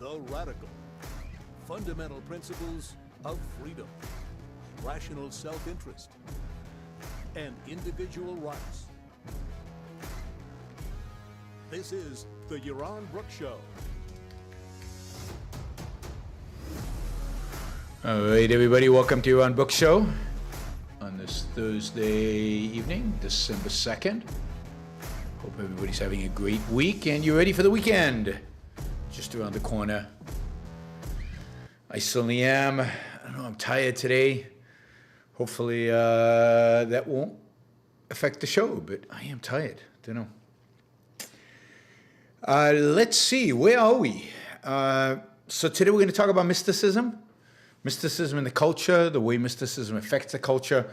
The radical, fundamental principles of freedom, rational self-interest, and individual rights. This is the Yaron Brook Show. All right, everybody, welcome to Yaron Brook Show on this Thursday evening, December 2nd. Hope everybody's having a great week and you're ready for the weekend. Just around the corner. I certainly am. I don't know, I'm tired today. Hopefully that won't affect the show, but I am tired. Don't know. Let's see, where are we? So today we're going to talk about mysticism. Mysticism in the culture, the way mysticism affects the culture,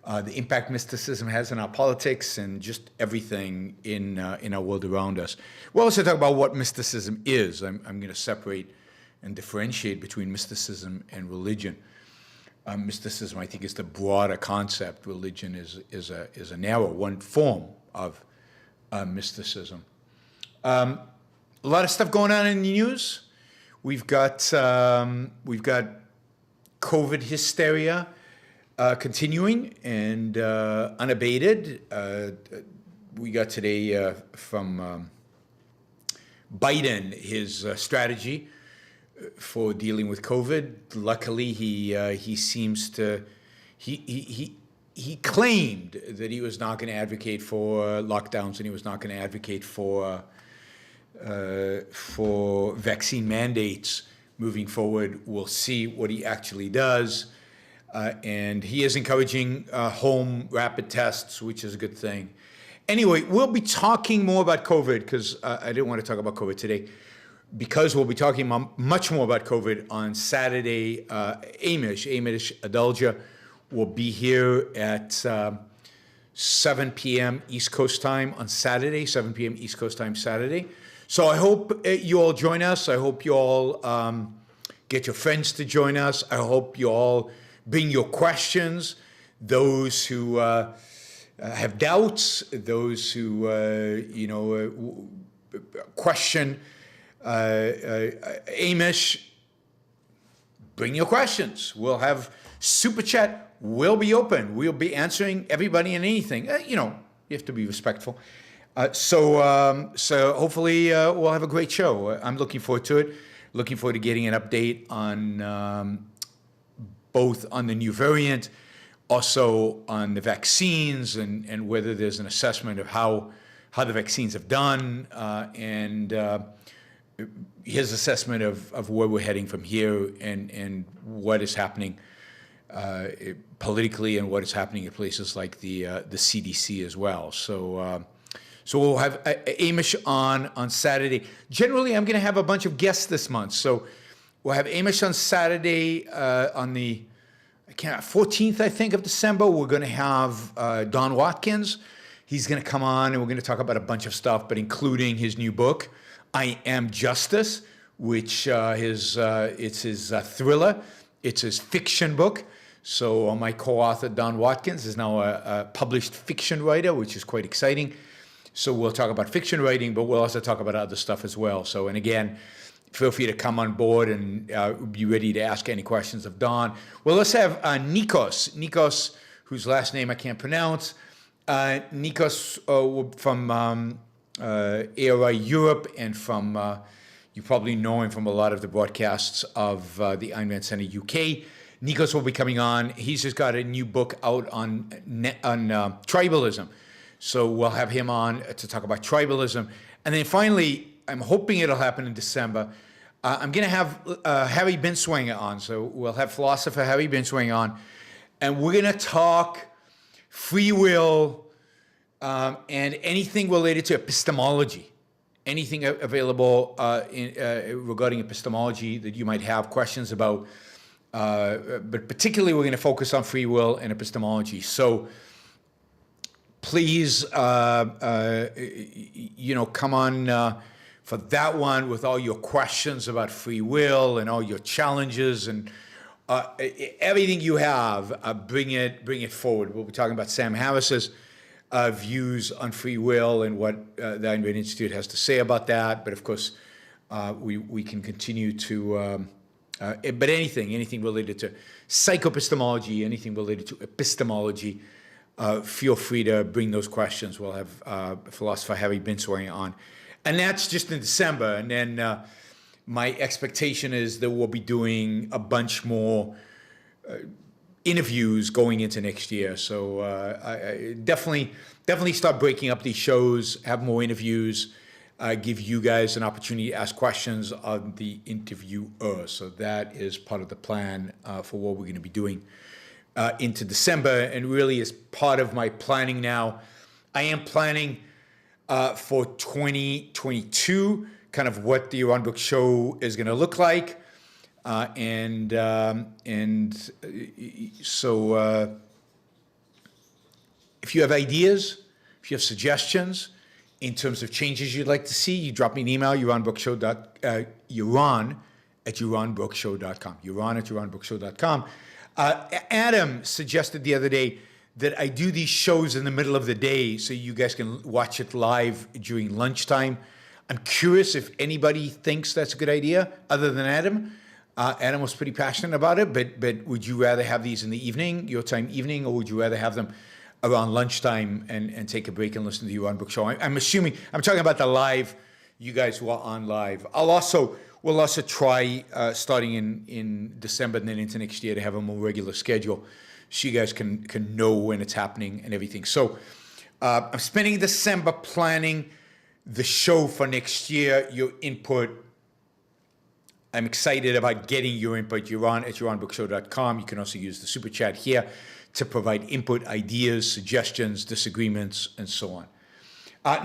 the impact mysticism has on our politics, and just everything in our world around us. We'll also talk about what mysticism is. I'm going to separate and differentiate between mysticism and religion. Mysticism, I think, is the broader concept. Religion is a narrow one form of mysticism. A lot of stuff going on in the news. We've got COVID hysteria continuing and unabated. We got today from Biden his strategy for dealing with COVID. Luckily, he seems to he claimed that he was not going to advocate for lockdowns and he was not going to advocate for vaccine mandates moving forward. We'll see what he actually does. And he is encouraging home rapid tests, which is a good thing. Anyway, we'll be talking more about COVID because I didn't want to talk about COVID today, because we'll be talking much more about COVID on Saturday. Amish Adalja will be here at 7 p.m. East Coast time on Saturday, 7 p.m. East Coast time Saturday. So I hope you all join us. I hope you all get your friends to join us. I hope you all bring your questions. Those who have doubts, those who question Amish, bring your questions. We'll have super chat. We'll be open. We'll be answering everybody and anything. You have to be respectful. So hopefully we'll have a great show. I'm looking forward to it. Looking forward to getting an update on both on the new variant, also on the vaccines, and whether there's an assessment of how the vaccines have done, and his assessment of where we're heading from here, and what is happening politically, and what is happening at places like the CDC as well. So we'll have Amish on Saturday. Generally, I'm going to have a bunch of guests this month. So we'll have Amish on Saturday on the 14th, I think, of December. We're going to have Don Watkins. He's going to come on, and we're going to talk about a bunch of stuff, but including his new book, I Am Justice, which it's his thriller. It's his fiction book. So my co-author, Don Watkins, is now a published fiction writer, which is quite exciting. So we'll talk about fiction writing, but we'll also talk about other stuff as well. So, and again, feel free to come on board and be ready to ask any questions of Don. Well, let's have Nikos, whose last name I can't pronounce. Nikos from ARI Europe, and from, you probably know him from a lot of the broadcasts of the Iron Man Center UK. Nikos will be coming on. He's just got a new book out on tribalism. So we'll have him on to talk about tribalism. And then finally, I'm hoping it'll happen in December. I'm going to have Harry Binswanger on. So we'll have philosopher Harry Binswanger on. And we're going to talk free will and anything related to epistemology. Anything available regarding epistemology that you might have questions about. But particularly, we're going to focus on free will and epistemology. So please, come on for that one with all your questions about free will and all your challenges and everything you have. Bring it forward. We'll be talking about Sam Harris's views on free will and what the Iron Man Institute has to say about that. But of course, we can continue to, but anything related to psychoepistemology, anything related to epistemology, feel free to bring those questions. We'll have philosopher Harry Binswanger on. And that's just in December. And then my expectation is that we'll be doing a bunch more interviews going into next year. So I definitely start breaking up these shows, have more interviews, give you guys an opportunity to ask questions of the interviewer. So that is part of the plan for what we're going to be doing into December. And really is part of my planning now. I am planning for 2022, kind of what the Yaron Brook show is going to look like. So if you have ideas, if you have suggestions in terms of changes you'd like to see, you drop me an email, Yaron@yaronbrookshow.com. Yaron@yaronbrookshow.com. Adam suggested the other day that I do these shows in the middle of the day so you guys can watch it live during lunchtime. I'm curious if anybody thinks that's a good idea other than Adam. Adam was pretty passionate about it, but would you rather have these in the evening, your time evening, or would you rather have them around lunchtime and take a break and listen to the Yaron Brook show? I'm assuming, I'm talking about the live, you guys who are on live. We'll also try starting in December and then into next year to have a more regular schedule so you guys can know when it's happening and everything. So I'm spending December planning the show for next year, your input. I'm excited about getting your input. Yaron@yaronbrookshow.com. You can also use the super chat here to provide input, ideas, suggestions, disagreements, and so on.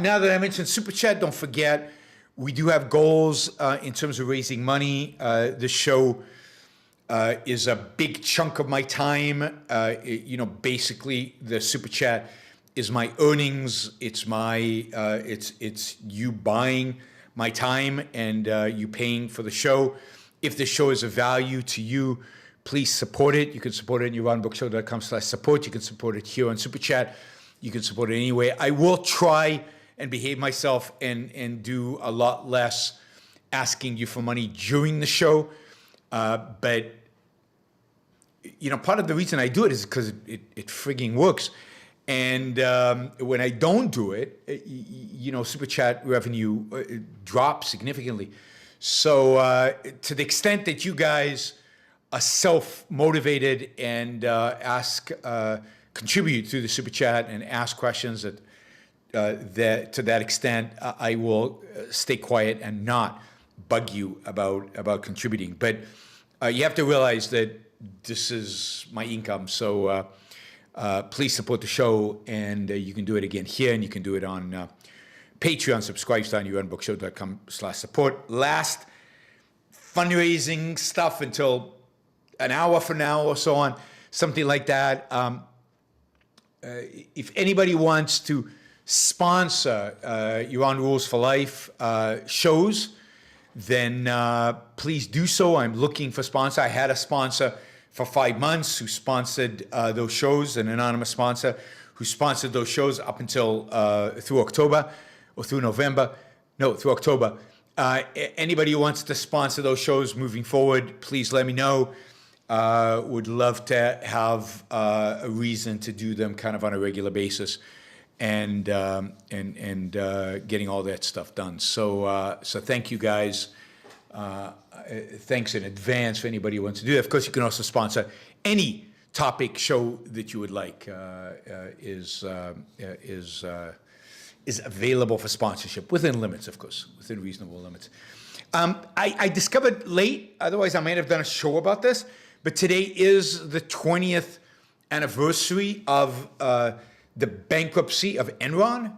Now that I mentioned super chat, don't forget, we do have goals in terms of raising money. The show is a big chunk of my time. Basically, the super chat is my earnings. It's you buying my time and you paying for the show. If the show is of value to you, please support it. You can support it at yaronbrookshow.com/support. You can support it here on Super Chat. You can support it anyway. I will try and behave myself and do a lot less asking you for money during the show. But part of the reason I do it is because it frigging works. And when I don't do it, Super Chat revenue drops significantly. So to the extent that you guys are self-motivated and contribute through the Super Chat and ask questions to that extent, I will stay quiet and not bug you about contributing. But you have to realize that this is my income. So please support the show, and you can do it again here, and you can do it on Patreon. Subscribe to yaronbrookshow.com/support. Last fundraising stuff until an hour from now or so on, something like that. If anybody wants to sponsor Yaron Rules for Life shows, then please do so. I'm looking for sponsor. I had a sponsor for 5 months who sponsored those shows, an anonymous sponsor who sponsored those shows up until through October or through November. No, through October. Anybody who wants to sponsor those shows moving forward, please let me know. Would love to have a reason to do them kind of on a regular basis and getting all that stuff done. So thank you guys. Thanks in advance for anybody who wants to do that. Of course, you can also sponsor any topic show that you would like is available for sponsorship within limits, of course, within reasonable limits. I discovered late, otherwise I might have done a show about this, but today is the 20th anniversary of the bankruptcy of Enron,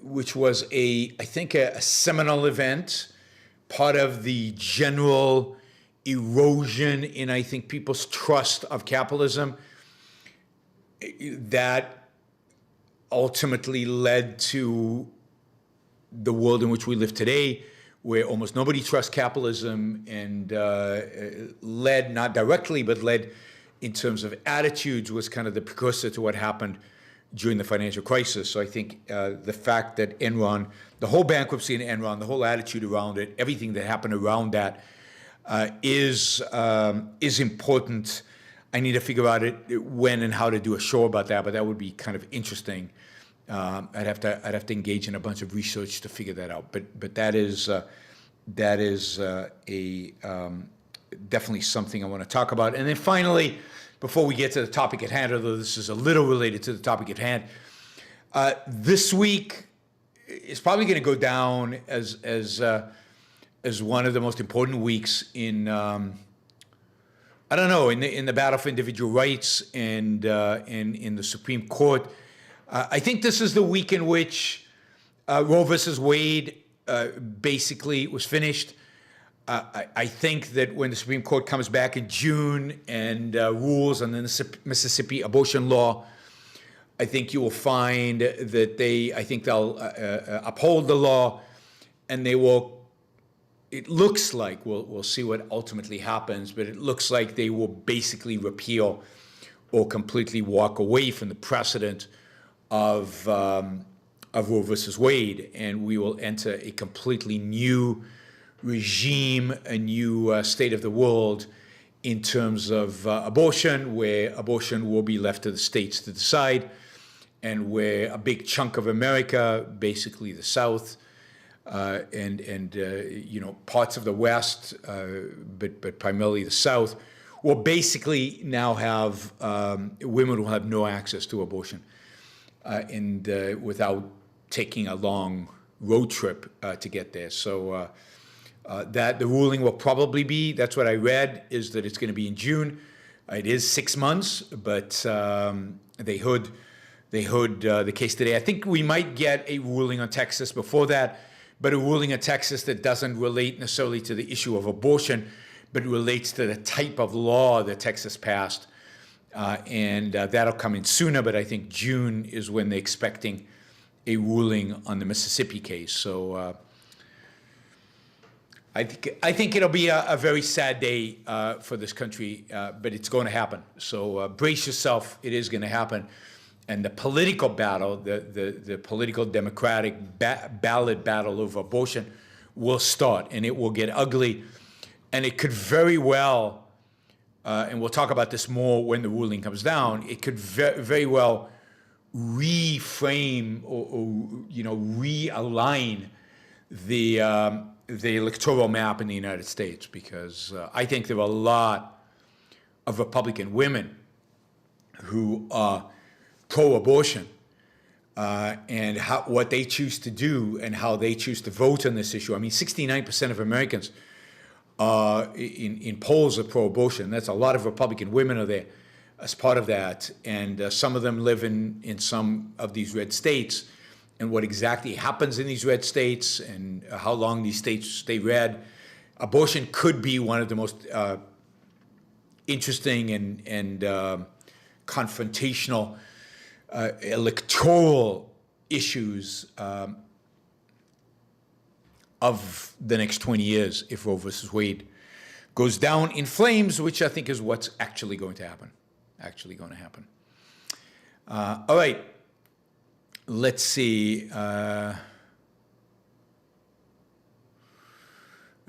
which was I think a seminal event, part of the general erosion in, I think, people's trust of capitalism that ultimately led to the world in which we live today, where almost nobody trusts capitalism, and led, not directly, but led in terms of attitudes, was kind of the precursor to what happened during the financial crisis. So I think the fact that Enron, the whole bankruptcy in Enron, the whole attitude around it, everything that happened around that is important. I need to figure out when and how to do a show about that, but that would be kind of interesting. I'd have to engage in a bunch of research to figure that out. But that is definitely something I want to talk about. And then finally, before we get to the topic at hand, although this is a little related to the topic at hand, this week is probably going to go down as one of the most important weeks in I don't know, in the battle for individual rights and in the Supreme Court. I think this is the week in which Roe versus Wade basically was finished. I think that when the Supreme Court comes back in June and rules on the Mississippi abortion law, I think you will find that they'll uphold the law, and they will. It looks like we'll see what ultimately happens, but it looks like they will basically repeal or completely walk away from the precedent of Roe versus Wade, and we will enter a completely new regime, a new state of the world in terms of abortion, where abortion will be left to the states to decide, and where a big chunk of America, basically the South, and parts of the West, but primarily the South, will basically now have women will have no access to abortion, and without taking a long road trip to get there. So that the ruling will probably be, that's what I read, is that it's going to be in June. It is 6 months, but they heard the case today. I think we might get a ruling on Texas before that, but a ruling in Texas that doesn't relate necessarily to the issue of abortion, but relates to the type of law that Texas passed. And that'll come in sooner, but I think June is when they're expecting a ruling on the Mississippi case. So I think it'll be a very sad day for this country, but it's going to happen. So brace yourself, it is going to happen. And the political battle, the political democratic ballot battle over abortion will start, and it will get ugly. And it could very well, and we'll talk about this more when the ruling comes down, it could very well reframe or realign the electoral map in the United States, because I think there are a lot of Republican women who are pro-abortion, and what they choose to do and how they choose to vote on this issue. I mean, 69% of Americans in polls are pro-abortion. That's a lot of Republican women are there as part of that, and some of them live in some of these red states. And what exactly happens in these red states and how long these states stay red, abortion could be one of the most interesting and confrontational electoral issues of the next 20 years if Roe versus Wade goes down in flames, which I think is what's actually going to happen. All right, let's see.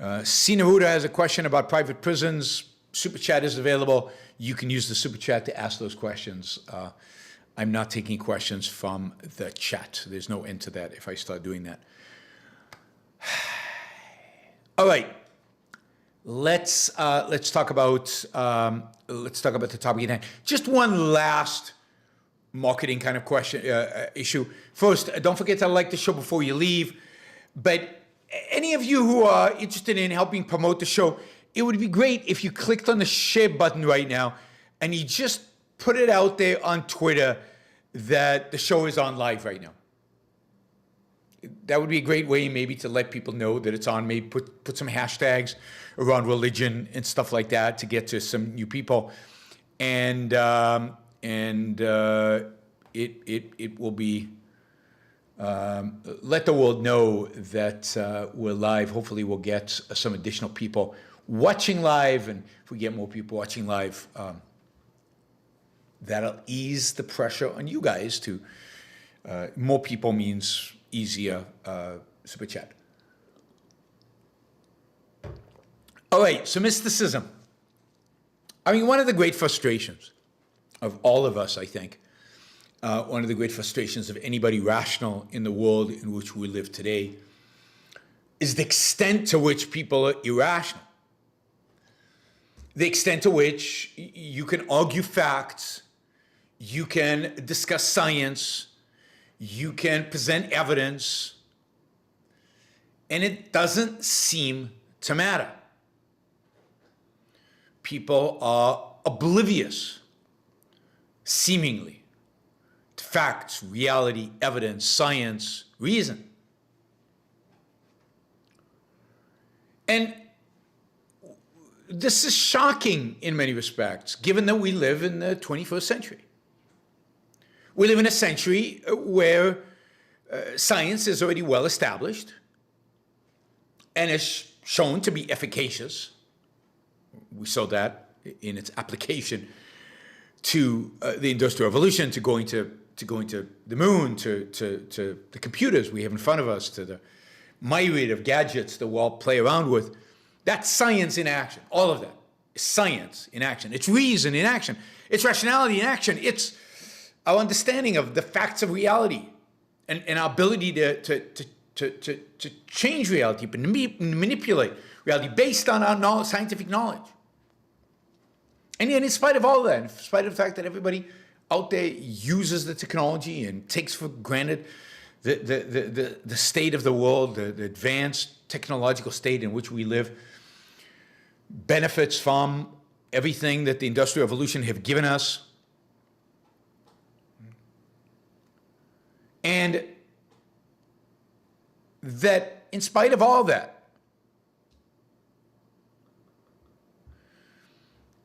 Sinahuda has a question about private prisons. Super Chat is available. You can use the Super Chat to ask those questions. I'm not taking questions from the chat. There's no end to that if I start doing that. All right, let's talk about the topic at hand. Just one last marketing kind of question issue. First, don't forget to like the show before you leave. But any of you who are interested in helping promote the show, it would be great if you clicked on the share button right now and you just put it out there on Twitter that the show is on live right now. That would be a great way maybe to let people know that it's on. Maybe put some hashtags around religion and stuff like that to get to some new people. And it will be, let the world know that we're live. Hopefully we'll get some additional people watching live, and if we get more people watching live, That'll ease the pressure on you guys to, more people means easier super chat. All right, so mysticism. I mean, one of the great frustrations of all of us, I think, one of the great frustrations of anybody rational in the world in which we live today is the extent to which people are irrational. The extent to which you can argue facts, you can discuss science, you can present evidence, and it doesn't seem to matter. People are oblivious, seemingly, to facts, reality, evidence, science, reason. And this is shocking in many respects, given that we live in the 21st century. We live in a century where science is already well established and is shown to be efficacious. We saw that in its application to the Industrial Revolution, to going to the moon, to the computers we have in front of us, to the myriad of gadgets that we all play around with. That's science in action. All of that is science in action. It's reason in action. It's rationality in action. It's our understanding of the facts of reality and our ability to change reality, but manipulate reality based on our scientific knowledge. And yet, in spite of all that, in spite of the fact that everybody out there uses the technology and takes for granted the state of the world, the advanced technological state in which we live, benefits from everything that the Industrial Revolution have given us. And that in spite of all that,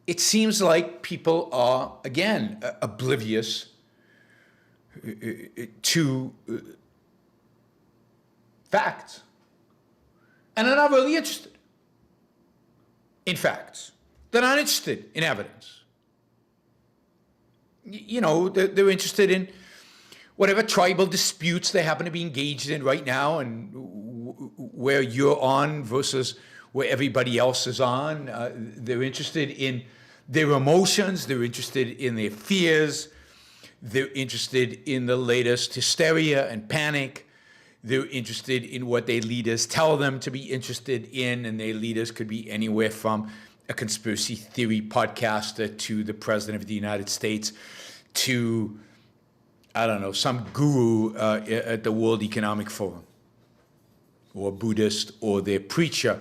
it seems like people are, again, oblivious to facts. And are not really interested in facts. They're not interested in evidence. You know, they're interested in whatever tribal disputes they happen to be engaged in right now, and where you're on versus where everybody else is on. They're interested in their emotions. They're interested in their fears. They're interested in the latest hysteria and panic. They're interested in what their leaders tell them to be interested in, and their leaders could be anywhere from a conspiracy theory podcaster to the President of the United States to, I don't know, some guru at the World Economic Forum, or Buddhist, or their preacher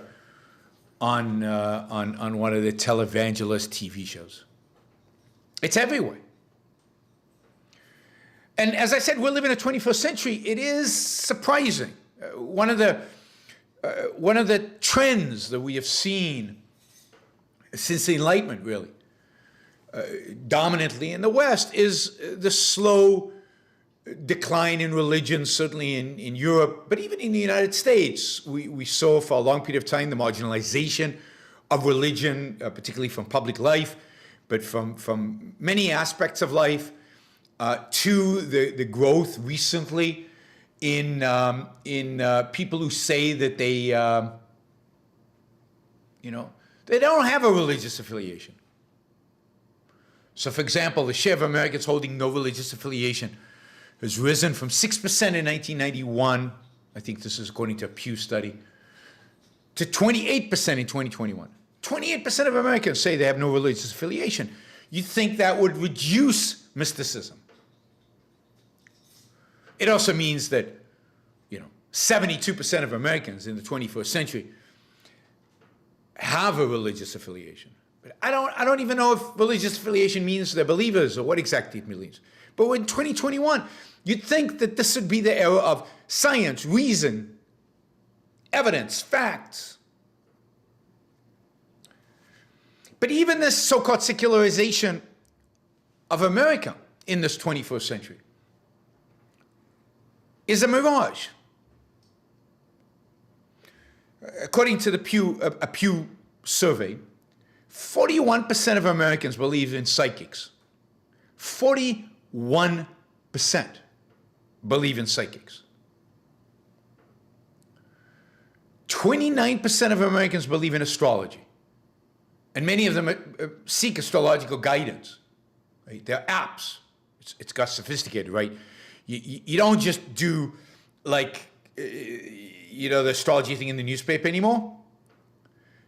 on one of the televangelist TV shows. It's everywhere. And as I said, we're living in the 21st century. It is surprising. One of the trends that we have seen since the Enlightenment, really, dominantly in the West, is the slow decline in religion, certainly in Europe, but even in the United States. We saw for a long period of time the marginalization of religion, particularly from public life, but from many aspects of life, to the growth recently in people who say that they don't have a religious affiliation. So, for example, the share of Americans holding no religious affiliation has risen from 6% in 1991, I think this is according to a Pew study, to 28% in 2021. 28% of Americans say they have no religious affiliation. You'd think that would reduce mysticism. It also means that, 72% of Americans in the 21st century have a religious affiliation. But I don't even know if religious affiliation means they're believers or what exactly it means. But in 2021, you'd think that this would be the era of science, reason, evidence, facts. But even this so-called secularization of America in this 21st century is a mirage. According to a Pew survey, 41% of Americans believe in psychics. 41% believe in psychics. 29% of Americans believe in astrology. And many of them seek astrological guidance. Right? There are apps. It's got sophisticated, right? You don't just do like, the astrology thing in the newspaper anymore.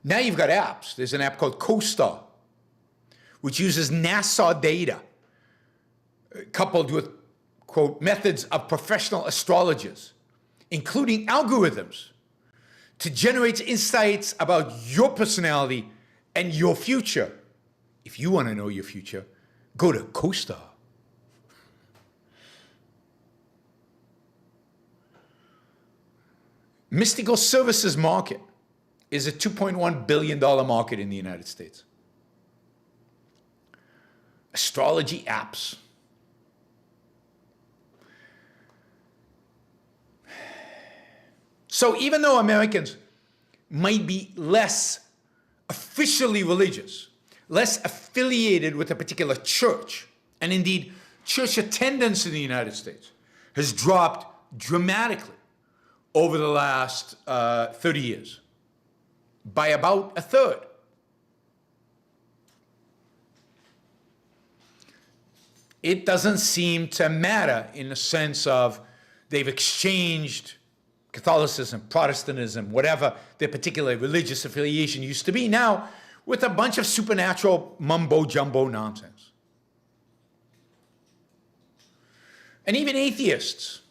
Now you've got apps. There's an app called CoStar, which uses NASA data coupled with, quote, methods of professional astrologers, including algorithms, to generate insights about your personality and your future. If you want to know your future, go to CoStar. Mystical services market is a $2.1 billion market in the United States. Astrology apps. So even though Americans might be less officially religious, less affiliated with a particular church, and indeed church attendance in the United States has dropped dramatically over the last 30 years, by about a third. It doesn't seem to matter in the sense of they've exchanged Catholicism, Protestantism, whatever their particular religious affiliation used to be, now with a bunch of supernatural mumbo-jumbo nonsense. And even atheists,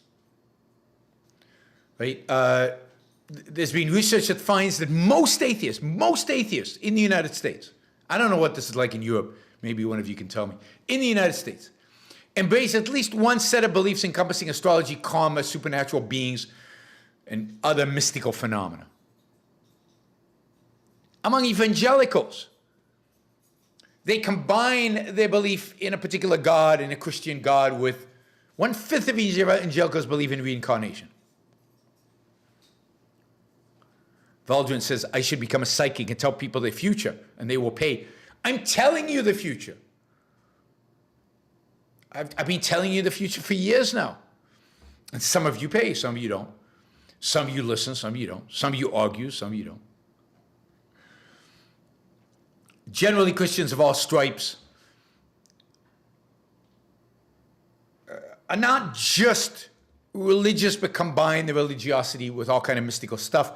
right? There's been research that finds that most atheists in the United States, I don't know what this is like in Europe, maybe one of you can tell me, in the United States, embrace at least one set of beliefs encompassing astrology, karma, supernatural beings, and other mystical phenomena. Among evangelicals, they combine their belief in a particular God, in a Christian God, with 1/5 of evangelicals believe in reincarnation. Valdrin says, I should become a psychic and tell people their future, and they will pay. I'm telling you the future. I've been telling you the future for years now. And some of you pay, some of you don't. Some of you listen, some of you don't. Some of you argue, some of you don't. Generally, Christians of all stripes are not just religious, but combine the religiosity with all kind of mystical stuff.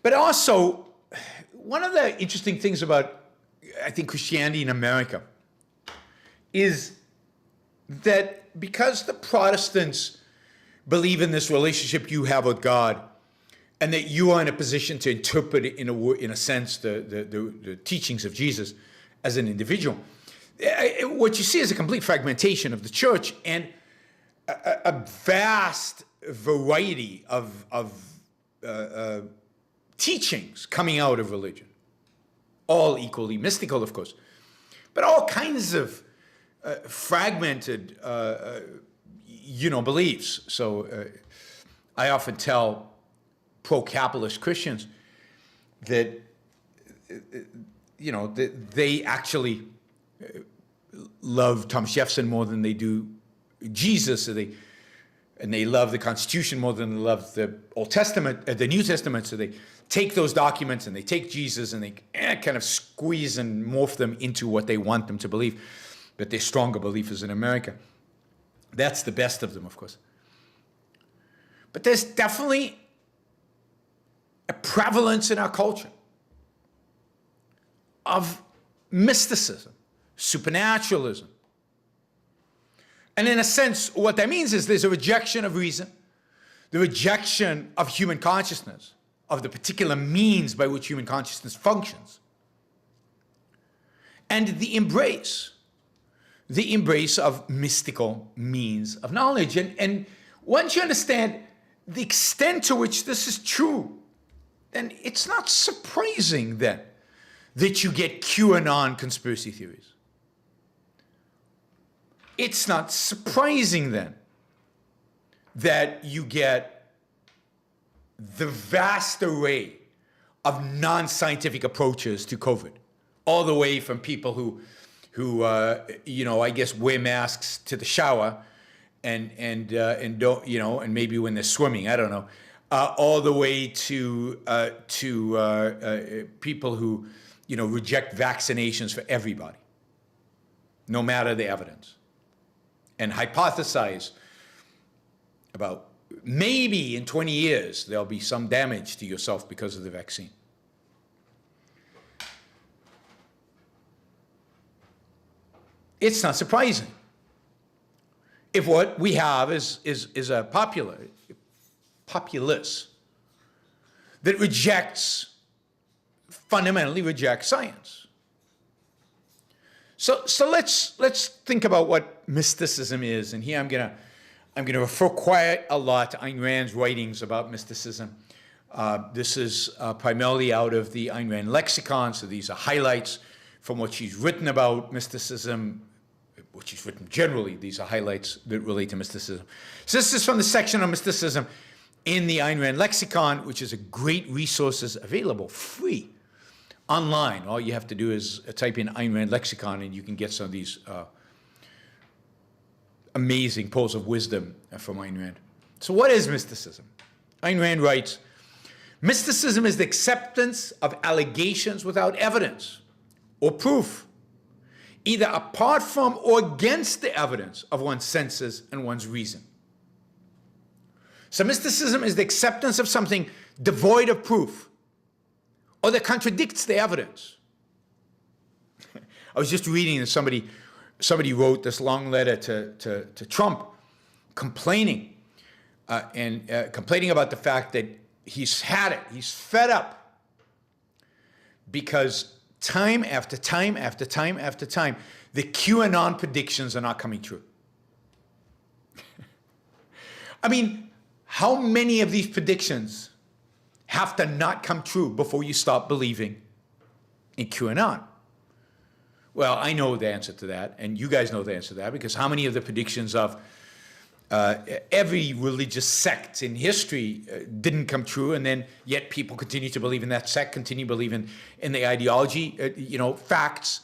But also, one of the interesting things about, I think, Christianity in America is that because the Protestants believe in this relationship you have with God, and that you are in a position to interpret it in a sense the teachings of Jesus as an individual, what you see is a complete fragmentation of the church and a vast variety of teachings coming out of religion, all equally mystical, of course, but all kinds of fragmented, beliefs. So I often tell pro-capitalist Christians that, that they actually love Thomas Jefferson more than they do Jesus, and they love the Constitution more than they love the Old Testament, the New Testament. So they take those documents and they take Jesus and they kind of squeeze and morph them into what they want them to believe. But their stronger belief is in America. That's the best of them, of course. But there's definitely a prevalence in our culture of mysticism, supernaturalism. And in a sense, what that means is there's a rejection of reason, the rejection of human consciousness, of the particular means by which human consciousness functions, and the embrace of mystical means of knowledge. And once you understand the extent to which this is true, then it's not surprising then that you get QAnon conspiracy theories. It's not surprising then that you get the vast array of non-scientific approaches to COVID, all the way from people who who I guess wear masks to the shower, and don't, and maybe when they're swimming, I don't know, all the way to people who reject vaccinations for everybody, no matter the evidence, and hypothesize about maybe in 20 years there'll be some damage to yourself because of the vaccine. It's not surprising if what we have is a populace that fundamentally rejects science. So let's think about what mysticism is, and here I'm gonna refer quite a lot to Ayn Rand's writings about mysticism. This is primarily out of the Ayn Rand lexicon, so these are highlights from what she's written about mysticism, what she's written generally. These are highlights that relate to mysticism. So this is from the section on mysticism in the Ayn Rand lexicon, which is a great resource available free online. All you have to do is type in Ayn Rand lexicon, and you can get some of these amazing pearls of wisdom from Ayn Rand. So what is mysticism? Ayn Rand writes, mysticism is the acceptance of allegations without evidence or proof, either apart from or against the evidence of one's senses and one's reason. So mysticism is the acceptance of something devoid of proof or that contradicts the evidence. I was just reading that somebody wrote this long letter to Trump complaining about the fact that he's had it, he's fed up, because time after time after time after time, the QAnon predictions are not coming true. I mean, how many of these predictions have to not come true before you stop believing in QAnon? Well, I know the answer to that, and you guys know the answer to that, because how many of the predictions of every religious sect in history didn't come true, and then yet people continue to believe in that sect, continue believing in the ideology. Facts.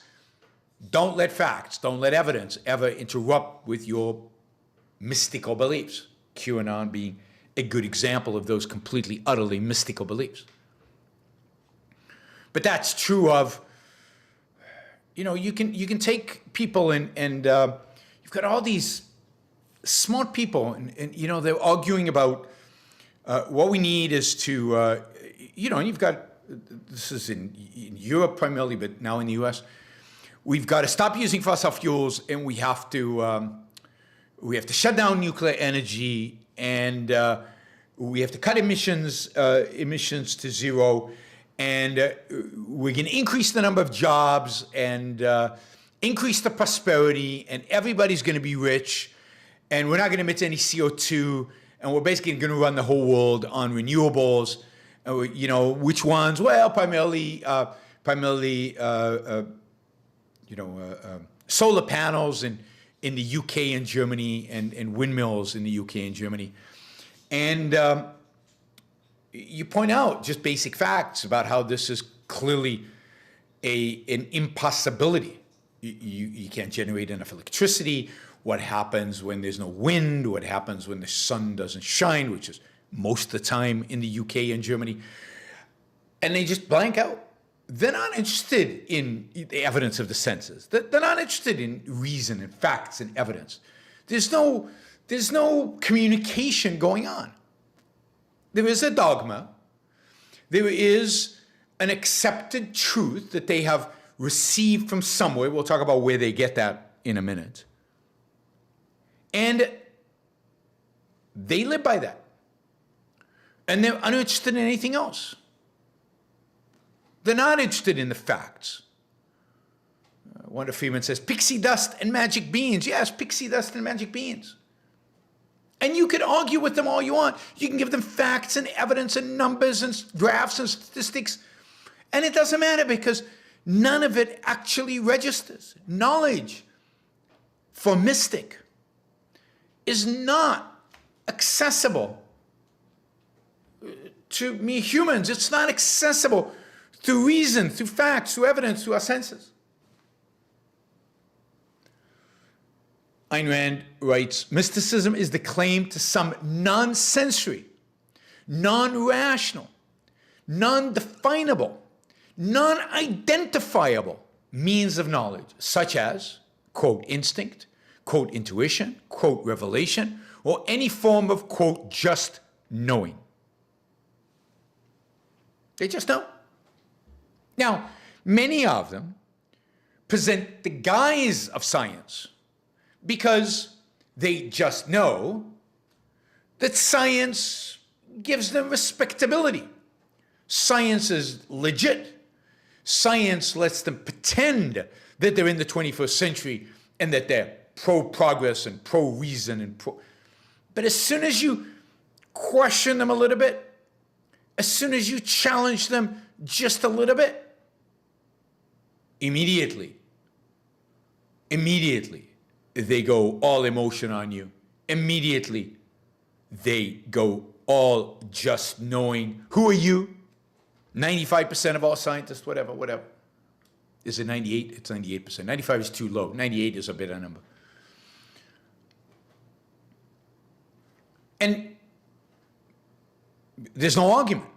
Don't let evidence ever interrupt with your mystical beliefs. QAnon being a good example of those completely, utterly mystical beliefs. But that's true of, you can take people and you've got all these smart people, and they're arguing about what we need is to, you've got, this is in Europe primarily, but now in the US, we've got to stop using fossil fuels, and we have to shut down nuclear energy, and we have to cut emissions to zero, and we're going to increase the number of jobs and increase the prosperity, and everybody's going to be rich, and we're not going to emit any CO2, and we're basically going to run the whole world on renewables. Which ones? Well, primarily, solar panels in the UK and Germany, and windmills in the UK and Germany. And you point out just basic facts about how this is clearly an impossibility. You can't generate enough electricity. What happens when there's no wind? What happens when the sun doesn't shine, which is most of the time in the UK and Germany? And they just blank out. They're not interested in the evidence of the senses. They're not interested in reason and facts and evidence. There's no communication going on. There is a dogma. There is an accepted truth that they have received from somewhere. We'll talk about where they get that in a minute. And they live by that. And they're uninterested in anything else. They're not interested in the facts. Wanda Freeman says, pixie dust and magic beans. Yes, pixie dust and magic beans. And you can argue with them all you want. You can give them facts and evidence and numbers and graphs and statistics. And it doesn't matter, because none of it actually registers. Knowledge for a mystic is not accessible to mere humans. It's not accessible through reason, through facts, through evidence, through our senses. Ayn Rand writes, mysticism is the claim to some non-sensory, non-rational, non-definable, non-identifiable means of knowledge, such as, quote, instinct, quote, intuition, quote, revelation, or any form of, quote, just knowing. They just know. Now, many of them present the guise of science because they just know that science gives them respectability. Science is legit. Science lets them pretend that they're in the 21st century and that they're pro-progress and pro-reason and pro... But as soon as you question them a little bit, as soon as you challenge them just a little bit, immediately, they go all emotion on you. Immediately, they go all just knowing. Who are you? 95% of all scientists, whatever. Is it 98? It's 98%. 95 is too low. 98 is a better number. And there's no argument.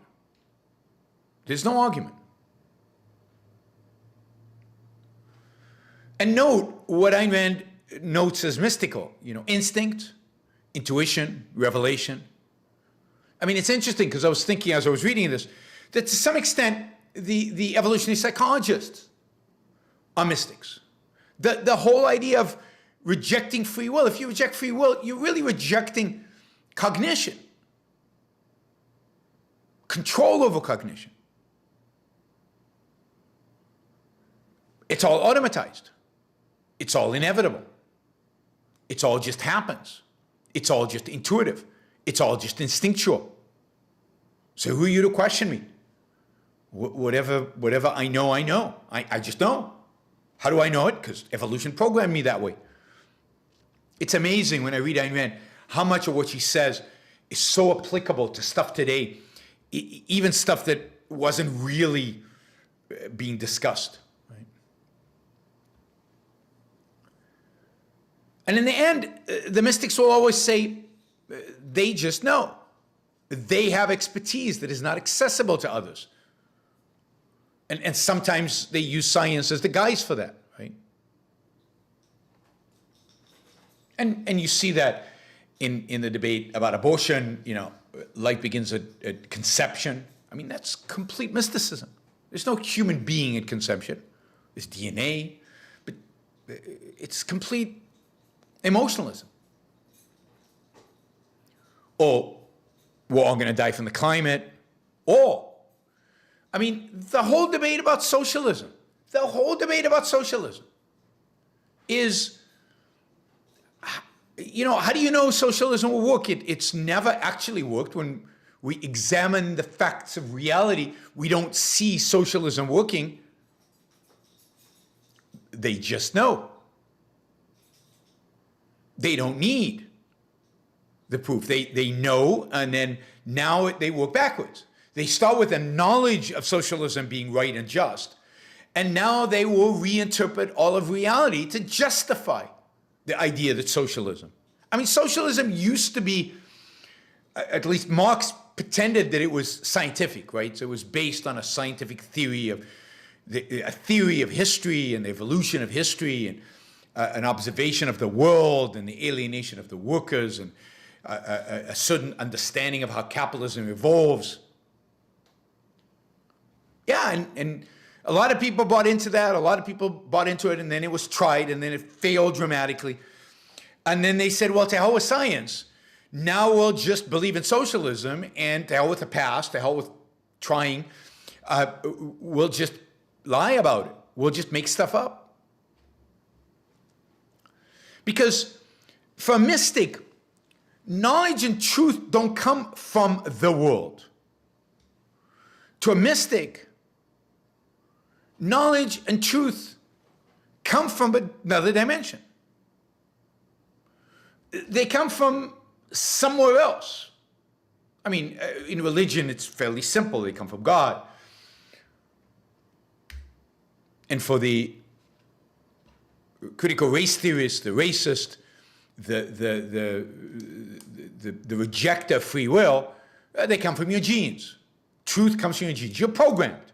There's no argument. And note what Ayn Rand notes as mystical, instinct, intuition, revelation. I mean, it's interesting because I was thinking as I was reading this, that to some extent, the evolutionary psychologists are mystics. The whole idea of rejecting free will, if you reject free will, you're really rejecting cognition, control over cognition. It's all automatized. It's all inevitable. It's all just happens. It's all just intuitive. It's all just instinctual. So who are you to question me? Whatever I know, I know. I just know. How do I know it? Because evolution programmed me that way. It's amazing when I read Ayn Rand how much of what she says is so applicable to stuff today, even stuff that wasn't really being discussed. Right? And in the end, the mystics will always say, they just know. They have expertise that is not accessible to others. And sometimes they use science as the guise for that, right? And you see that in the debate about abortion, life begins at conception. I mean, that's complete mysticism. There's no human being at conception. There's DNA, but it's complete emotionalism. Or we're all going to die from the climate. Or, I mean, the whole debate about socialism, is, how do you know socialism will work? It's never actually worked. When we examine the facts of reality, we don't see socialism working. They just know. They don't need the proof. They know, and then now they work backwards. They start with a knowledge of socialism being right and just, and now they will reinterpret all of reality to justify the idea that socialism. I mean, socialism used to be, at least Marx pretended that it was scientific, right? So it was based on a scientific theory of a theory of history and the evolution of history and an observation of the world and the alienation of the workers and a certain understanding of how capitalism evolves. Yeah, and a lot of people bought into that. A lot of people bought into it, and then it was tried, and then it failed dramatically. And then they said, well, to hell with science. Now we'll just believe in socialism, and to hell with the past, to hell with trying. We'll just lie about it. We'll just make stuff up. Because for a mystic, knowledge and truth don't come from the world. To a mystic, knowledge and truth come from another dimension. They come from somewhere else. I mean, in religion, it's fairly simple. They come from God. And for the critical race theorists, the racist, the rejecter of free will, they come from your genes. Truth comes from your genes. You're programmed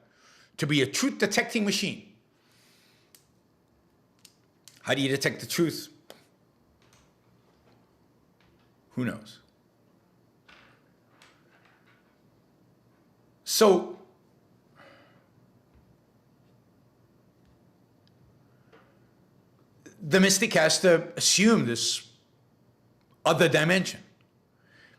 to be a truth-detecting machine. How do you detect the truth? Who knows? So, the mystic has to assume this other dimension.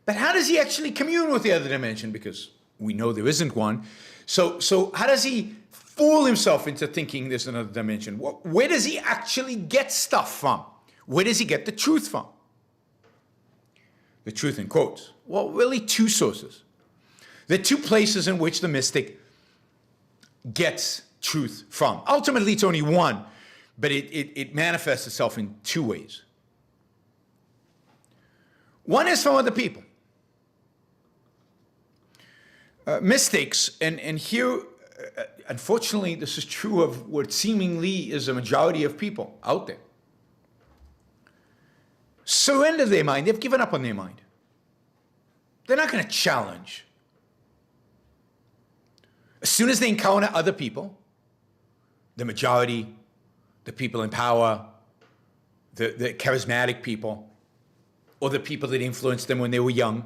But how does he actually commune with the other dimension? Because we know there isn't one. So how does he fool himself into thinking there's another dimension? Where does he actually get stuff from? Where does he get the truth from? The truth in quotes. Well, really two sources. There are two places in which the mystic gets truth from. Ultimately, it's only one, but it manifests itself in two ways. One is from other people. Mystics, and here, unfortunately, this is true of what seemingly is a majority of people out there, surrender their mind. They've given up on their mind. They're not going to challenge. As soon as they encounter other people, the majority, the people in power, the charismatic people, or the people that influenced them when they were young,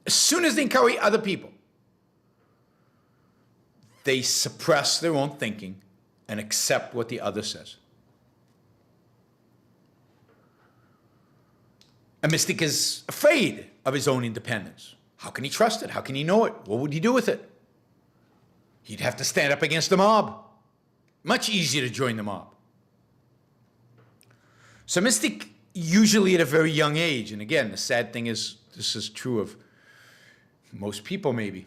as soon as they encounter other people, they suppress their own thinking and accept what the other says. A mystic is afraid of his own independence. How can he trust it? How can he know it? What would he do with it? He'd have to stand up against the mob. Much easier to join the mob. So mystic, usually at a very young age, and again, the sad thing is, this is true of most people maybe.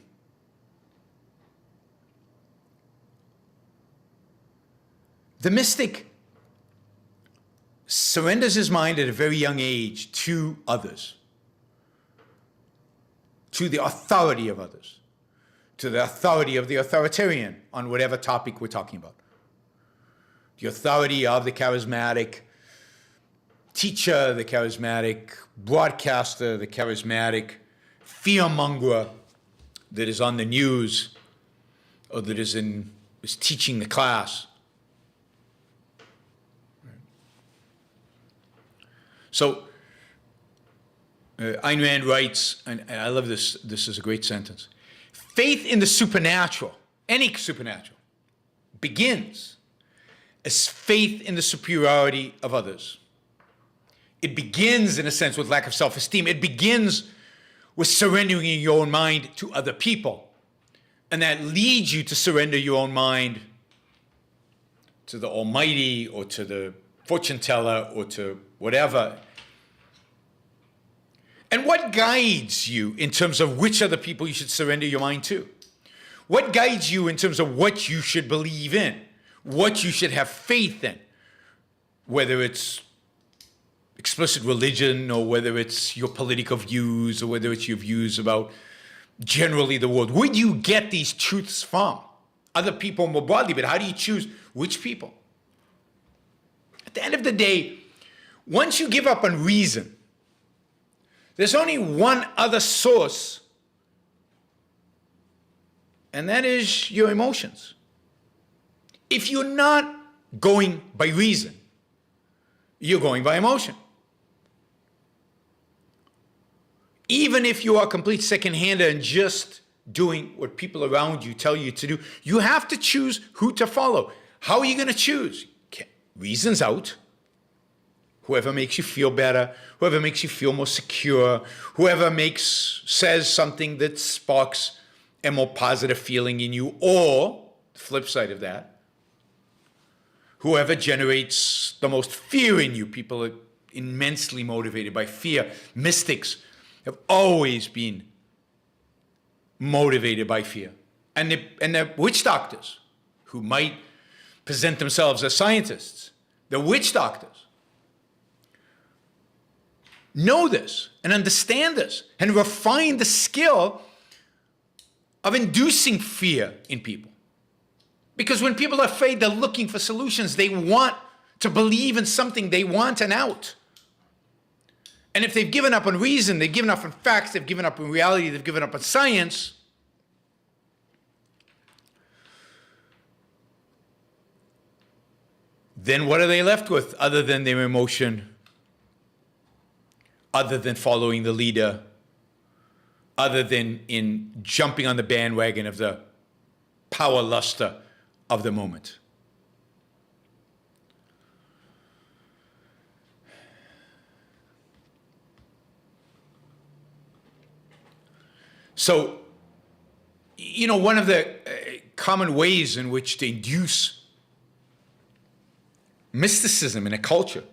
The mystic surrenders his mind at a very young age to others, to the authority of others, to the authority of the authoritarian on whatever topic we're talking about. The authority of the charismatic teacher, the charismatic broadcaster, the charismatic fearmonger that is on the news or that is teaching the class. So, Ayn Rand writes, and I love this, this is a great sentence, faith in the supernatural, any supernatural, begins as faith in the superiority of others. It begins, in a sense, with lack of self-esteem. It begins with surrendering your own mind to other people. And that leads you to surrender your own mind to the Almighty or to the fortune teller or to whatever. And what guides you in terms of which other people you should surrender your mind to? What guides you in terms of what you should believe in, what you should have faith in, whether it's explicit religion or whether it's your political views or whether it's your views about generally the world? Where do you get these truths from? Other people more broadly, but how do you choose which people? At the end of the day, once you give up on reason, there's only one other source, and that is your emotions. If you're not going by reason, you're going by emotion. Even if you are a complete second-hander and just doing what people around you tell you to do, you have to choose who to follow. How are you going to choose? Reason's out. Whoever makes you feel better, whoever makes you feel more secure, whoever says something that sparks a more positive feeling in you, or the flip side of that, whoever generates the most fear in you. People are immensely motivated by fear. Mystics have always been motivated by fear. And the witch doctors, who might present themselves as scientists, the witch doctors, know this and understand this and refine the skill of inducing fear in people. Because when people are afraid, they're looking for solutions. They want to believe in something. They want an out. And if they've given up on reason, they've given up on facts, they've given up on reality, they've given up on science, then what are they left with other than their emotion, other than following the leader, other than in jumping on the bandwagon of the power luster of the moment? So, one of the common ways in which to induce mysticism in a culture,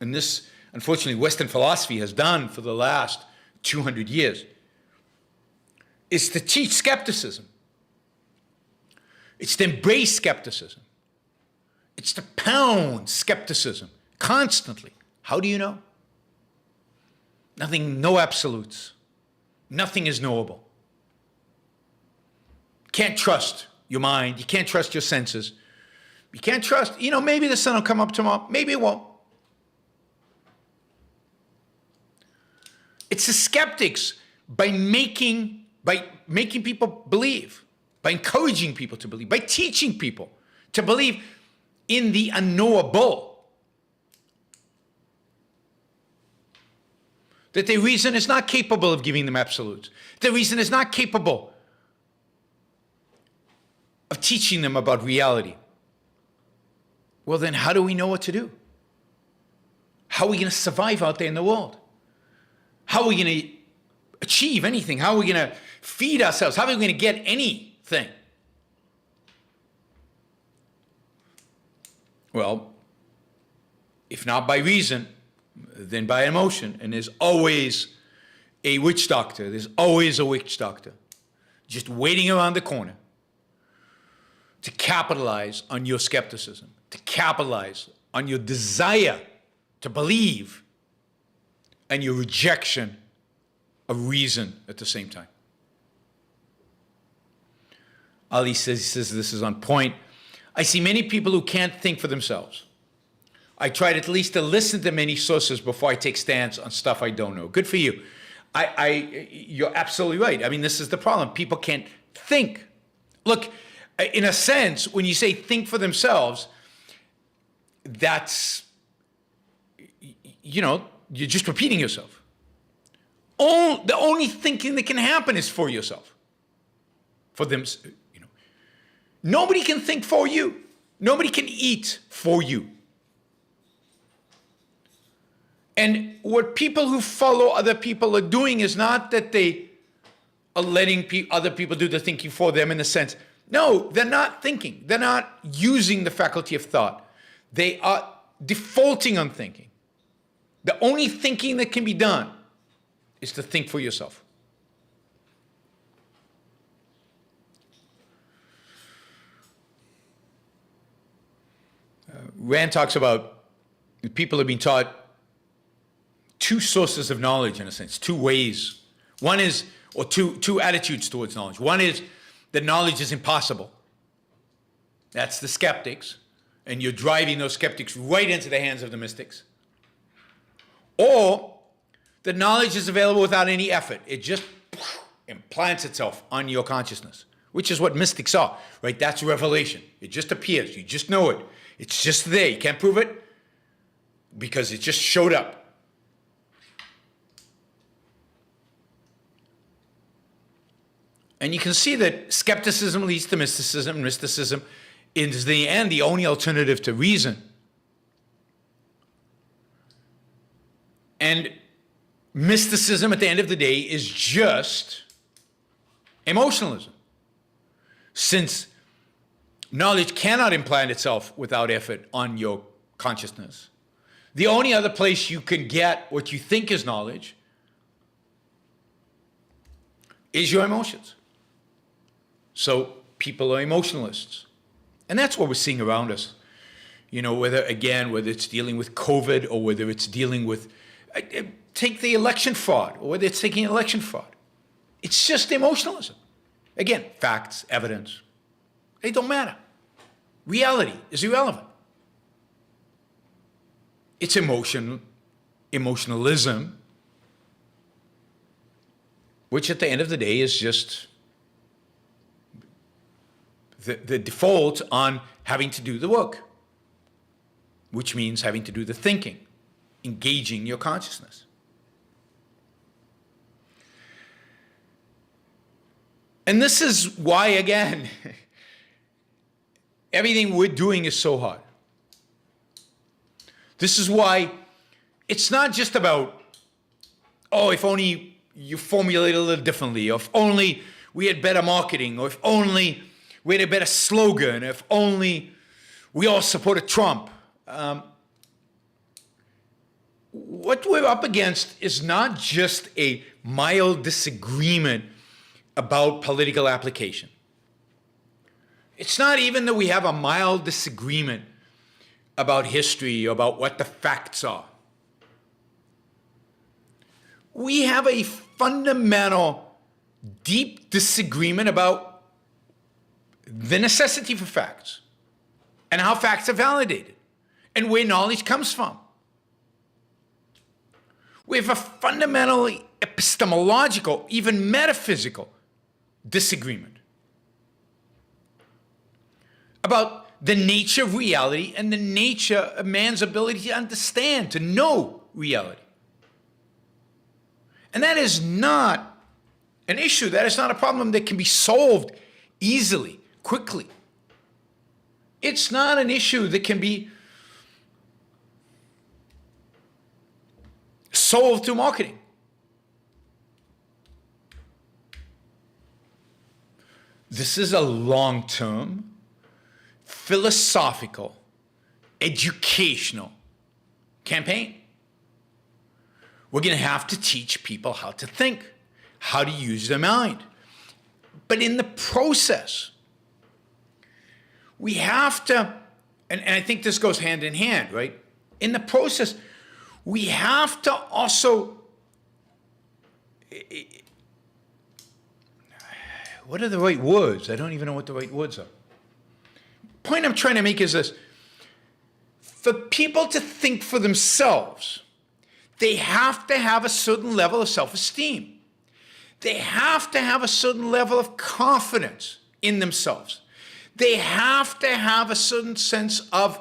and this, unfortunately, Western philosophy has done for the last 200 years, is to teach skepticism. It's to embrace skepticism. It's to pound skepticism constantly. How do you know? Nothing, no absolutes. Nothing is knowable. Can't trust your mind. You can't trust your senses. You can't trust, maybe the sun will come up tomorrow. Maybe it won't. It's the skeptics by making people believe, by encouraging people to believe, by teaching people to believe in the unknowable, that their reason is not capable of giving them absolutes. Their reason is not capable of teaching them about reality. Well, then how do we know what to do? How are we going to survive out there in the world? How are we going to achieve anything? How are we going to feed ourselves? How are we going to get anything? Well, if not by reason, then by emotion. And there's always a witch doctor. There's always a witch doctor just waiting around the corner to capitalize on your skepticism, to capitalize on your desire to believe and your rejection of reason at the same time. Ali says this is on point. I see many people who can't think for themselves. I tried at least to listen to many sources before I take stance on stuff I don't know. Good for you. You're absolutely right. I mean, this is the problem. People can't think. Look, in a sense, when you say think for themselves, that's, you're just repeating yourself. The only thinking that can happen is for yourself. For them, Nobody can think for you. Nobody can eat for you. And what people who follow other people are doing is not that they are letting other people do the thinking for them in a sense. No, they're not thinking. They're not using the faculty of thought. They are defaulting on thinking. The only thinking that can be done is to think for yourself. Rand talks about people have been taught two sources of knowledge, in a sense, two ways. One is, or two attitudes towards knowledge. One is that knowledge is impossible. That's the skeptics, and you're driving those skeptics right into the hands of the mystics. Or that knowledge is available without any effort. It just implants itself on your consciousness, which is what mystics are, right? That's revelation. It just appears. You just know it. It's just there. You can't prove it because it just showed up. And you can see that skepticism leads to mysticism. Mysticism is the end, the only alternative to reason. And mysticism at the end of the day is just emotionalism. Since knowledge cannot implant itself without effort on your consciousness, the only other place you can get what you think is knowledge is your emotions. So people are emotionalists. And that's what we're seeing around us. Whether it's dealing with COVID or whether it's dealing with, take the election fraud, or whether it's taking election fraud. It's just emotionalism. Again, facts, evidence, they don't matter. Reality is irrelevant. It's emotionalism which at the end of the day is just the default on having to do the work, which means having to do the thinking, engaging your consciousness. And this is why, again, everything we're doing is so hard. This is why it's not just about, oh, if only you formulate a little differently, or if only we had better marketing, or if only we had a better slogan, or if only we all supported Trump. What we're up against is not just a mild disagreement about political application. It's not even that we have a mild disagreement about history, about what the facts are. We have a fundamental, deep disagreement about the necessity for facts and how facts are validated and where knowledge comes from. We have a fundamentally epistemological, even metaphysical disagreement about the nature of reality and the nature of man's ability to understand, to know reality. And that is not an issue. That is not a problem that can be solved easily, quickly. It's not an issue that can be solved through marketing. This is a long-term, philosophical, educational campaign. We're going to have to teach people how to think, how to use their mind. But in the process, we have to, and I think this goes hand in hand, right? In the process, we have to also, what are the right words? I don't even know what the right words are. Point I'm trying to make is this. For people to think for themselves, they have to have a certain level of self-esteem. They have to have a certain level of confidence in themselves. They have to have a certain sense of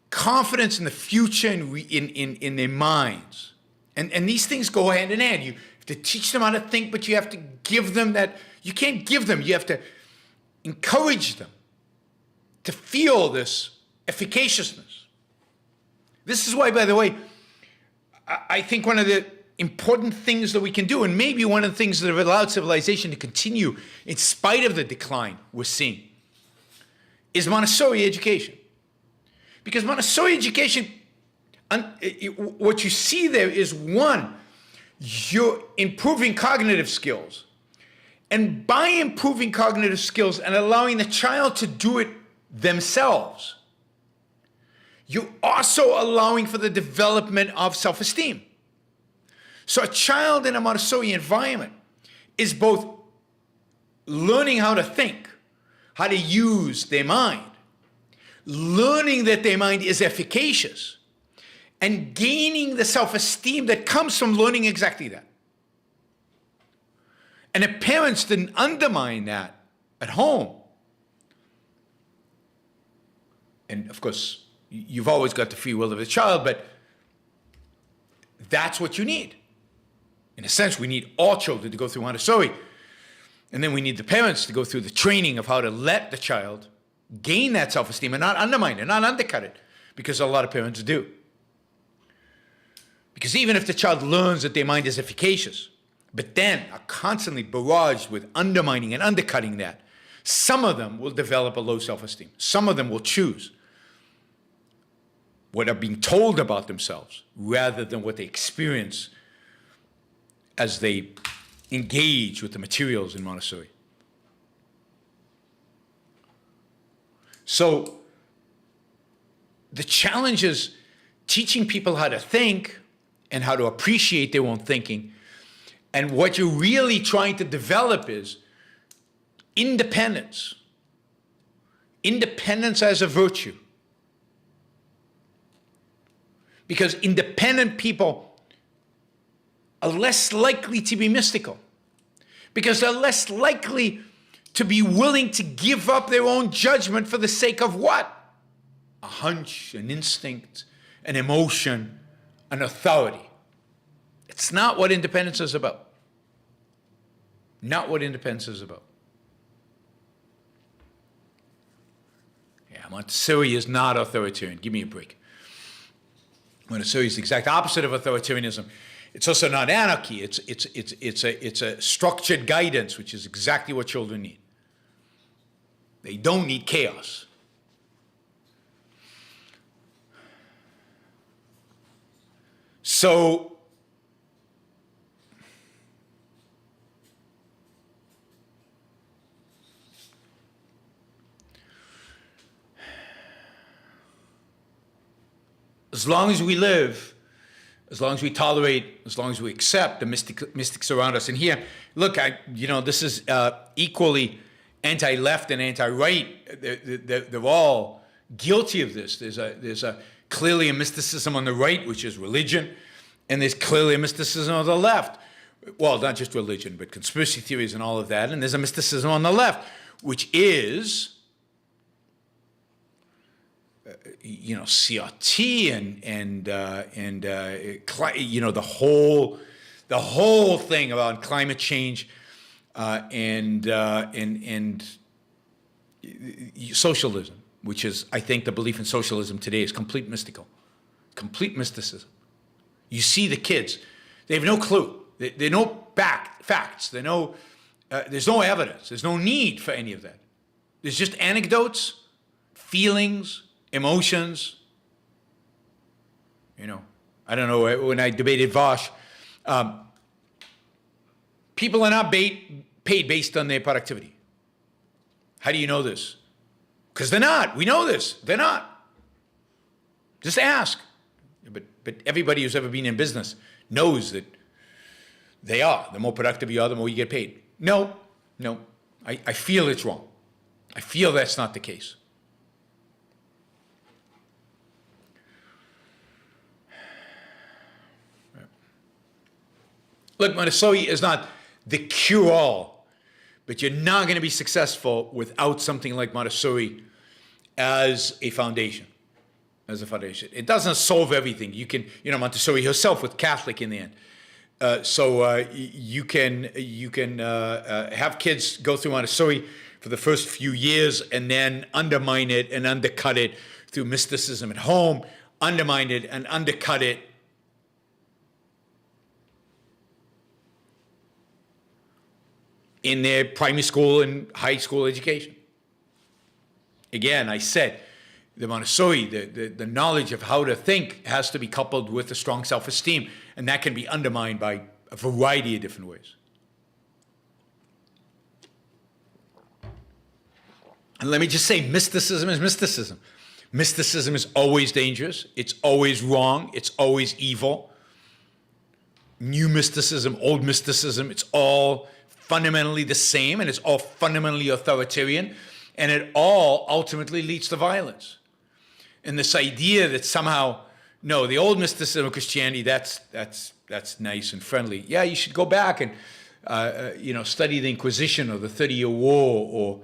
confidence in the future and in their minds. And these things go hand in hand. You have to teach them how to think, but you have to give them that. You can't give them. You have to encourage them to feel this efficaciousness. This is why, by the way, I think one of the important things that we can do, and maybe one of the things that have allowed civilization to continue in spite of the decline we're seeing, is Montessori education. Because Montessori education, what you see there is, one, you're improving cognitive skills. And by improving cognitive skills and allowing the child to do it themselves, you're also allowing for the development of self-esteem. So a child in a Montessori environment is both learning how to think, how to use their mind, learning that their mind is efficacious, and gaining the self-esteem that comes from learning exactly that. And if parents didn't undermine that at home, and of course, you've always got the free will of the child, but that's what you need. In a sense, we need all children to go through Montessori. And then we need the parents to go through the training of how to let the child gain that self-esteem and not undermine it, not undercut it, because a lot of parents do. Because even if the child learns that their mind is efficacious, but then are constantly barraged with undermining and undercutting that, some of them will develop a low self-esteem. Some of them will choose what are being told about themselves rather than what they experience as they engage with the materials in Montessori. So the challenge is teaching people how to think and how to appreciate their own thinking. And what you're really trying to develop is independence. Independence as a virtue. Because independent people are less likely to be mystical because they're less likely to be willing to give up their own judgment for the sake of what? A hunch, an instinct, an emotion, an authority. It's not what independence is about. Not what independence is about. Yeah, Montessori is not authoritarian. Give me a break. Montessori is the exact opposite of authoritarianism. It's also not anarchy. It's a structured guidance, which is exactly what children need. They don't need chaos. So, as long as we live, as long as we tolerate, as long as we accept the mystics around us. And here, look, this is equally anti-left and anti-right. They're all guilty of this. There's clearly a mysticism on the right, which is religion, and there's clearly a mysticism on the left. Well, not just religion, but conspiracy theories and all of that. And there's a mysticism on the left, which is CRT and the whole thing about climate change and socialism, which is, I think, the belief in socialism today is complete mysticism. You see the kids; they have no clue. They know facts. They know there's no evidence. There's no need for any of that. There's just anecdotes, feelings, emotions. I don't know, when I debated Vosh, people are not paid based on their productivity. How do you know this? Because they're not. We know this. They're not. Just ask. But everybody who's ever been in business knows that they are. The more productive you are, the more you get paid. No. I feel it's wrong. I feel that's not the case. Look, Montessori is not the cure-all, but you're not going to be successful without something like Montessori as a foundation. It doesn't solve everything. You can, Montessori herself was Catholic in the end. So you can have kids go through Montessori for the first few years and then undermine it and undercut it through mysticism at home, undermine it and undercut it in their primary school and high school education. Again, I said, the Montessori, the knowledge of how to think has to be coupled with a strong self-esteem, and that can be undermined by a variety of different ways. And let me just say, mysticism is mysticism. Mysticism is always dangerous. It's always wrong. It's always evil. New mysticism, old mysticism, it's all fundamentally the same, and it's all fundamentally authoritarian, and it all ultimately leads to violence. And this idea that somehow, no, the old mysticism of Christianity, that's nice and friendly. Yeah, you should go back and study the Inquisition or the 30-Year War, or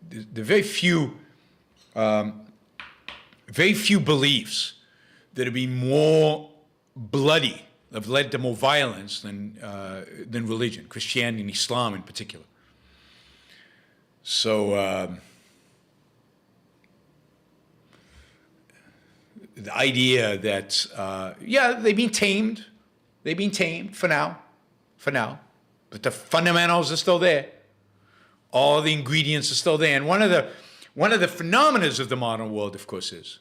the very few beliefs that have been more bloody, have led to more violence than religion, Christianity and Islam in particular. So the idea that, they've been tamed for now, but the fundamentals are still there. All the ingredients are still there. And one of the phenomena of the modern world, of course, is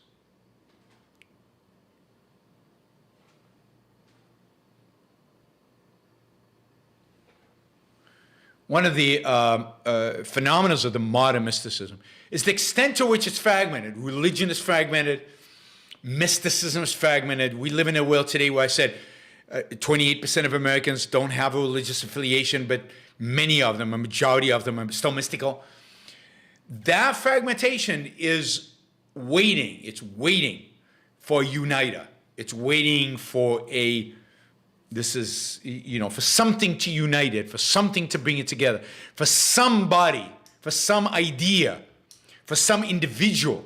one of the phenomena of the modern mysticism is the extent to which it's fragmented. Religion is fragmented. Mysticism is fragmented. We live in a world today where I said 28% of Americans don't have a religious affiliation, but many of them, a majority of them, are still mystical. That fragmentation is waiting. It's waiting for a uniter. It's waiting for for something to unite it, for something to bring it together, for somebody, for some idea, for some individual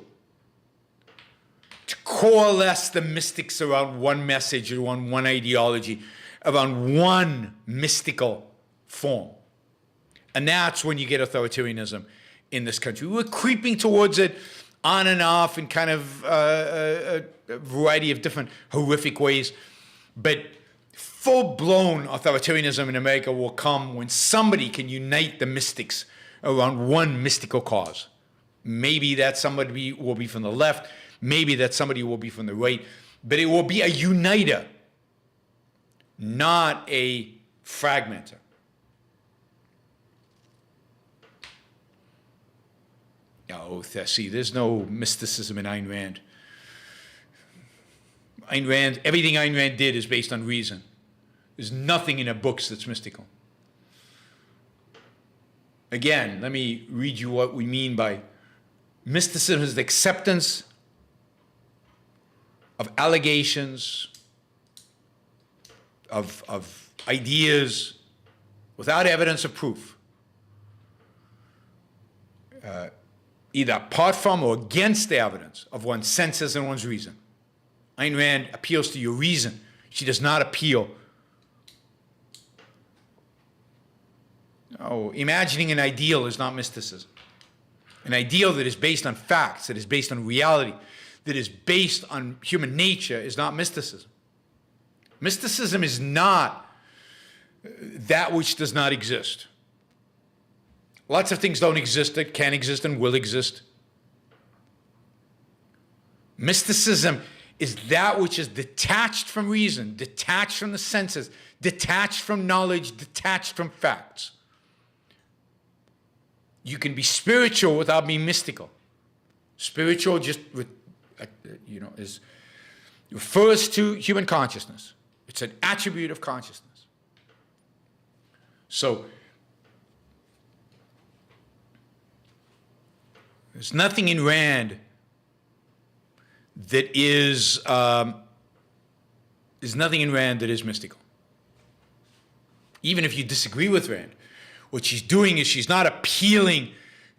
to coalesce the mystics around one message, around one ideology, around one mystical form. And that's when you get authoritarianism in this country. We're creeping towards it on and off in kind of a variety of different horrific ways. But full-blown authoritarianism in America will come when somebody can unite the mystics around one mystical cause. Maybe that somebody will be from the left. Maybe that somebody will be from the right. But it will be a uniter, not a fragmenter. Oh, see, there's no mysticism in Ayn Rand. Everything Ayn Rand did is based on reason. There's nothing in her books that's mystical. Again, let me read you what we mean by mysticism is the acceptance of allegations, of ideas without evidence of proof. Either apart from or against the evidence of one's senses and one's reason. Ayn Rand appeals to your reason. She does not appeal. Oh, imagining an ideal is not mysticism. An ideal that is based on facts, that is based on reality, that is based on human nature is not mysticism. Mysticism is not that which does not exist. Lots of things don't exist that can exist and will exist. Mysticism is that which is detached from reason, detached from the senses, detached from knowledge, detached from facts. You can be spiritual without being mystical. Spiritual just refers to human consciousness. It's an attribute of consciousness. So there's nothing in Rand that is mystical. Even if you disagree with Rand, what she's doing is she's not appealing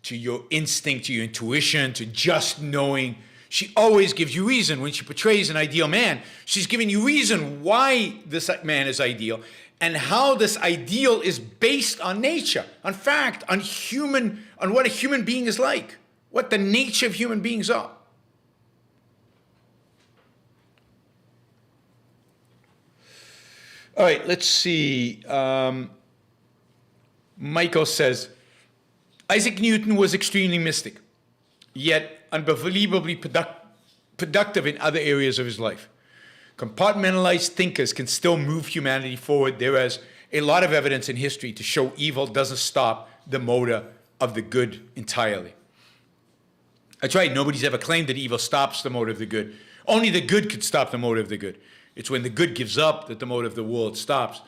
to your instinct, to your intuition, to just knowing. She always gives you reason. When she portrays an ideal man, she's giving you reason why this man is ideal and how this ideal is based on nature, on fact, on what a human being is like, what the nature of human beings are. All right, let's see. Michael says, Isaac Newton was extremely mystic, yet unbelievably productive in other areas of his life. Compartmentalized thinkers can still move humanity forward. There is a lot of evidence in history to show evil doesn't stop the motor of the good entirely. That's right, nobody's ever claimed that evil stops the motor of the good. Only the good could stop the motor of the good. It's when the good gives up that the motor of the world stops.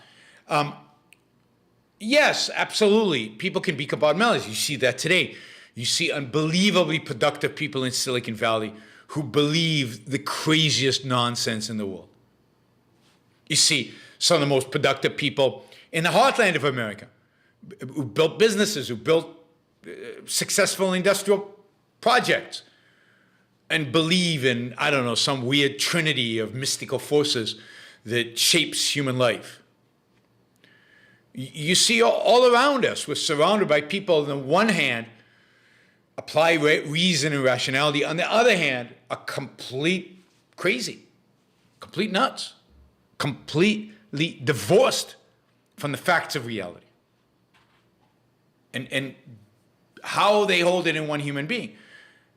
Yes, absolutely. People can be compartmentalized. You see that today. You see unbelievably productive people in Silicon Valley who believe the craziest nonsense in the world. You see some of the most productive people in the heartland of America who built businesses, who built successful industrial projects and believe in, I don't know, some weird trinity of mystical forces that shapes human life. You see all around us, we're surrounded by people on the one hand apply reason and rationality, on the other hand are complete crazy, complete nuts, completely divorced from the facts of reality. And how they hold it in one human being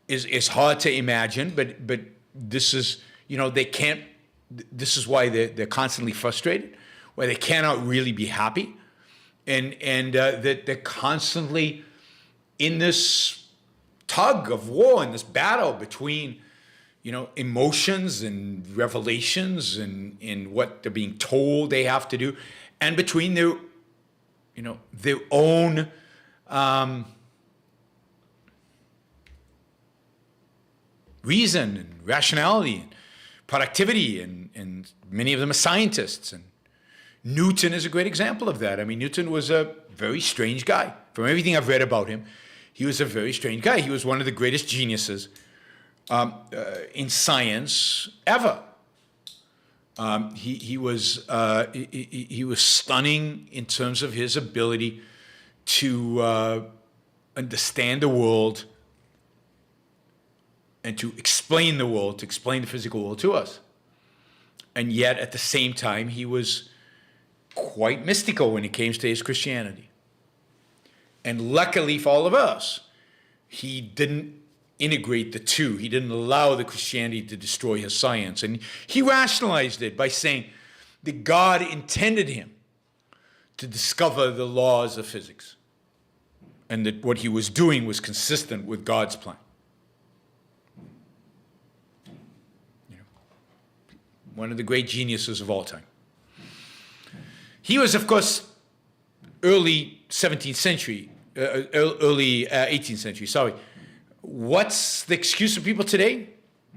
is hard to imagine, but this is, they can't, this is why they're constantly frustrated, why they cannot really be happy. And that they're constantly in this tug of war, in this battle between, emotions and revelations and what they're being told they have to do, and between their own reason and rationality and productivity, and many of them are scientists. And Newton is a great example of that. I mean, Newton was a very strange guy. From everything I've read about him, he was a very strange guy. He was one of the greatest geniuses in science ever. He was stunning in terms of his ability to understand the world and to explain the world, to explain the physical world to us. And yet, at the same time, he was quite mystical when it came to his Christianity. And luckily for all of us, he didn't integrate the two. He didn't allow the Christianity to destroy his science. And he rationalized it by saying that God intended him to discover the laws of physics, and that what he was doing was consistent with God's plan. You know, one of the great geniuses of all time. He was, of course, early 17th century, early 18th century, sorry. What's the excuse of people today?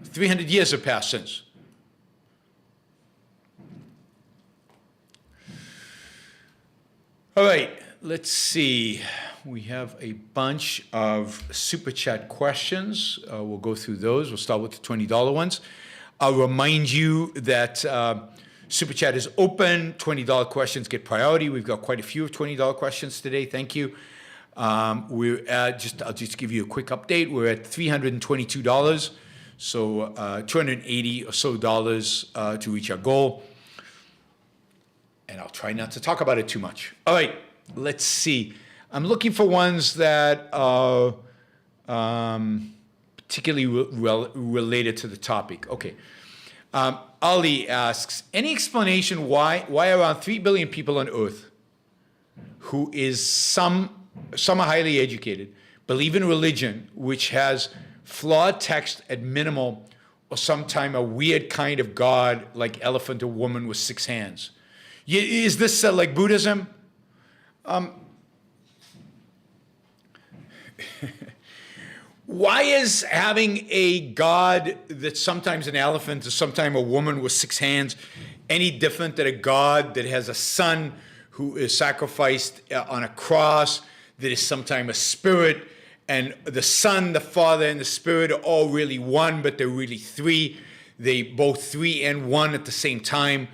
300 years have passed since. All right, let's see. We have a bunch of Super Chat questions. We'll go through those. We'll start with the $20 ones. I'll remind you that Super Chat is open. $20 questions get priority. We've got quite a few $20 questions today. Thank you. We're at I'll just give you a quick update. We're at $322, so $280 or so to reach our goal. And I'll try not to talk about it too much. All right, let's see. I'm looking for ones that are particularly related to the topic. Okay. Ali asks, any explanation why around 3 billion people on Earth, who is some are highly educated, believe in religion which has flawed text at minimal, or sometime a weird kind of God like elephant or woman with 6 hands? Is this like Buddhism? Why is having a God that's sometimes an elephant or sometimes a woman with 6 hands any different than a God that has a son who is sacrificed on a cross, that is sometimes a spirit, and the Son, the Father, and the Spirit are all really one, but they're really 3. They both 3 and 1 at the same time,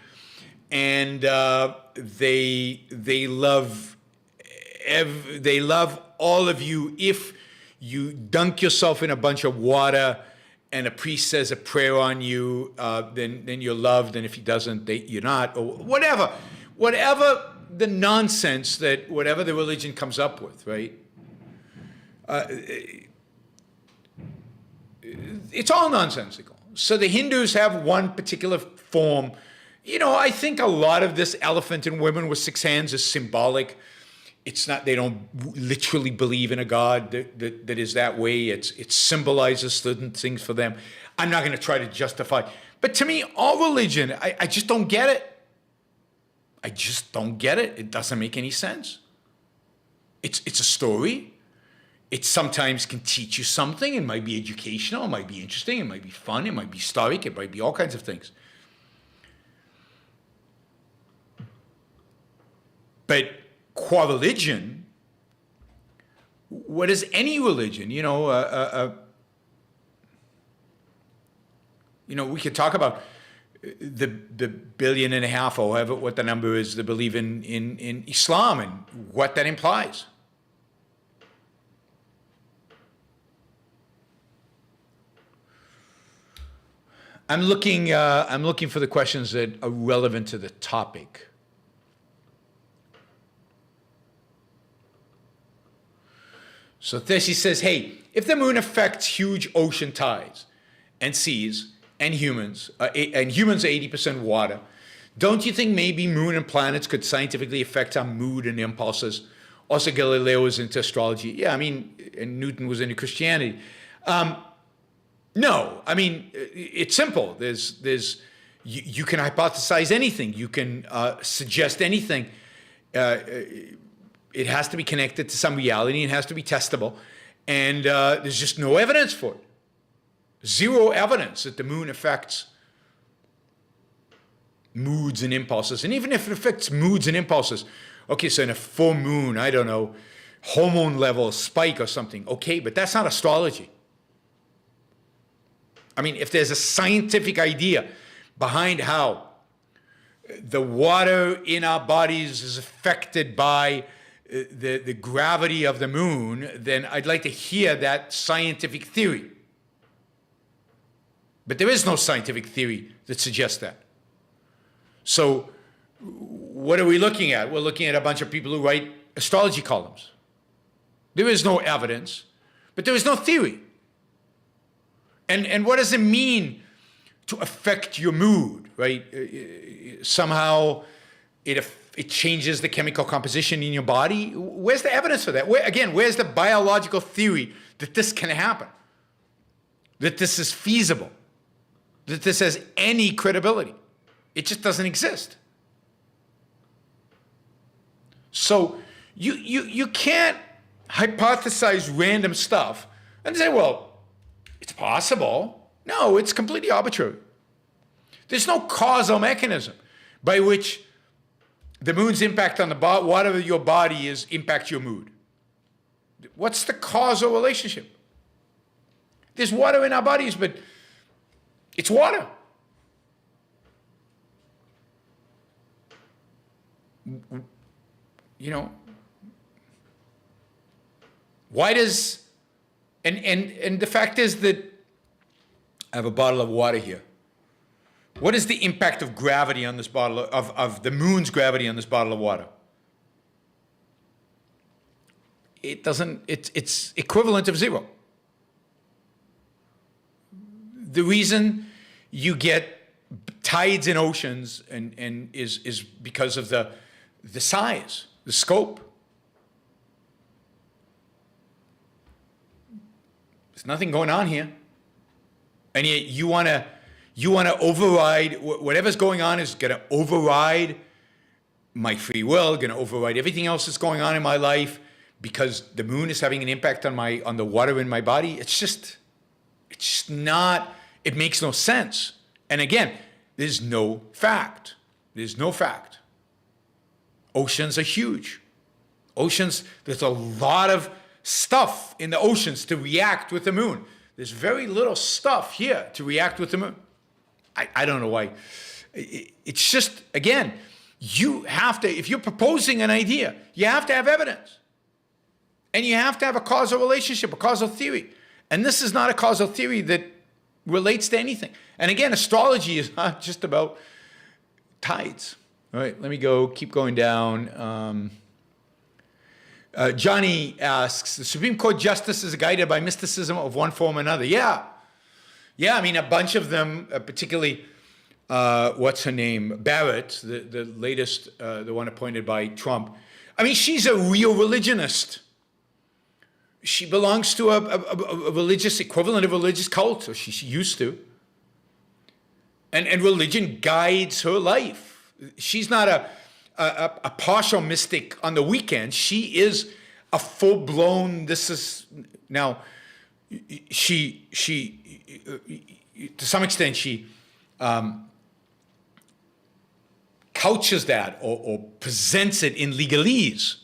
and they love all of you. If you dunk yourself in a bunch of water and a priest says a prayer on you, then you're loved, and if he doesn't, you're not, or whatever the nonsense that whatever the religion comes up with, right? It's all nonsensical. So the Hindus have one particular form. You know, I think a lot of this elephant and women with 6 hands is symbolic. It's not, they don't literally believe in a God that is that way. It symbolizes certain things for them. I'm not going to try to justify. But to me, all religion, I just don't get it. I just don't get it. It doesn't make any sense. It's a story. It sometimes can teach you something. It might be educational. It might be interesting. It might be fun. It might be historic. It might be all kinds of things. But qua religion, what is any religion? You know, we could talk about the 1.5 billion or however what the number is that believe in Islam and what that implies. I'm looking for the questions that are relevant to the topic. So Thessi says, hey, if the moon affects huge ocean tides and seas and humans are 80% water, don't you think maybe moon and planets could scientifically affect our mood and impulses? Also, Galileo was into astrology. Yeah, I mean, and Newton was into Christianity. No, I mean, it's simple. You can hypothesize anything. You can suggest anything. It has to be connected to some reality. It has to be testable. And there's just no evidence for it. Zero evidence that the moon affects moods and impulses. And even if it affects moods and impulses, okay, so in a full moon, I don't know, hormone level spike or something, okay, but that's not astrology. I mean, if there's a scientific idea behind how the water in our bodies is affected by the gravity of the moon, then I'd like to hear that scientific theory. But there is no scientific theory that suggests that. So what are we looking at? We're looking at a bunch of people who write astrology columns. There is no evidence, but there is no theory. And what does it mean to affect your mood, right? Somehow it changes the chemical composition in your body. Where's the evidence for that? Where's the biological theory that this can happen? That this is feasible? That this has any credibility? It just doesn't exist. So you can't hypothesize random stuff and say, well, it's possible. No, it's completely arbitrary. There's no causal mechanism by which the moon's impact on the water of your body impacts your mood. What's the causal relationship? There's water in our bodies, but it's water. You know, why does, and the fact is that I have a bottle of water here. What is the impact of gravity on this bottle of the moon's gravity on this bottle of water? It doesn't, it's equivalent of zero. The reason you get tides in oceans and is because of the size, the scope. There's nothing going on here. And yet you want to override, whatever's going on is going to override my free will, going to override everything else that's going on in my life because the moon is having an impact on the water in my body. It's just not, it makes no sense. And again, there's no fact. There's no fact. Oceans are huge. Oceans, there's a lot of stuff in the oceans to react with the moon. There's very little stuff here to react with the moon. I don't know why. It's just, again, you have to, if you're proposing an idea, you have to have evidence. And you have to have a causal relationship, a causal theory. And this is not a causal theory that relates to anything. And again, astrology is not just about tides. All right, let me keep going down. Johnny asks, the Supreme Court justices are guided by mysticism of one form or another. Yeah, I mean, a bunch of them, particularly, what's her name? Barrett, the latest, the one appointed by Trump. I mean, she's a real religionist. She belongs to a religious, equivalent of a religious cult, or she used to. And religion guides her life. She's not a partial mystic on the weekend. She is a full-blown, now, she to some extent, she couches that or presents it in legalese.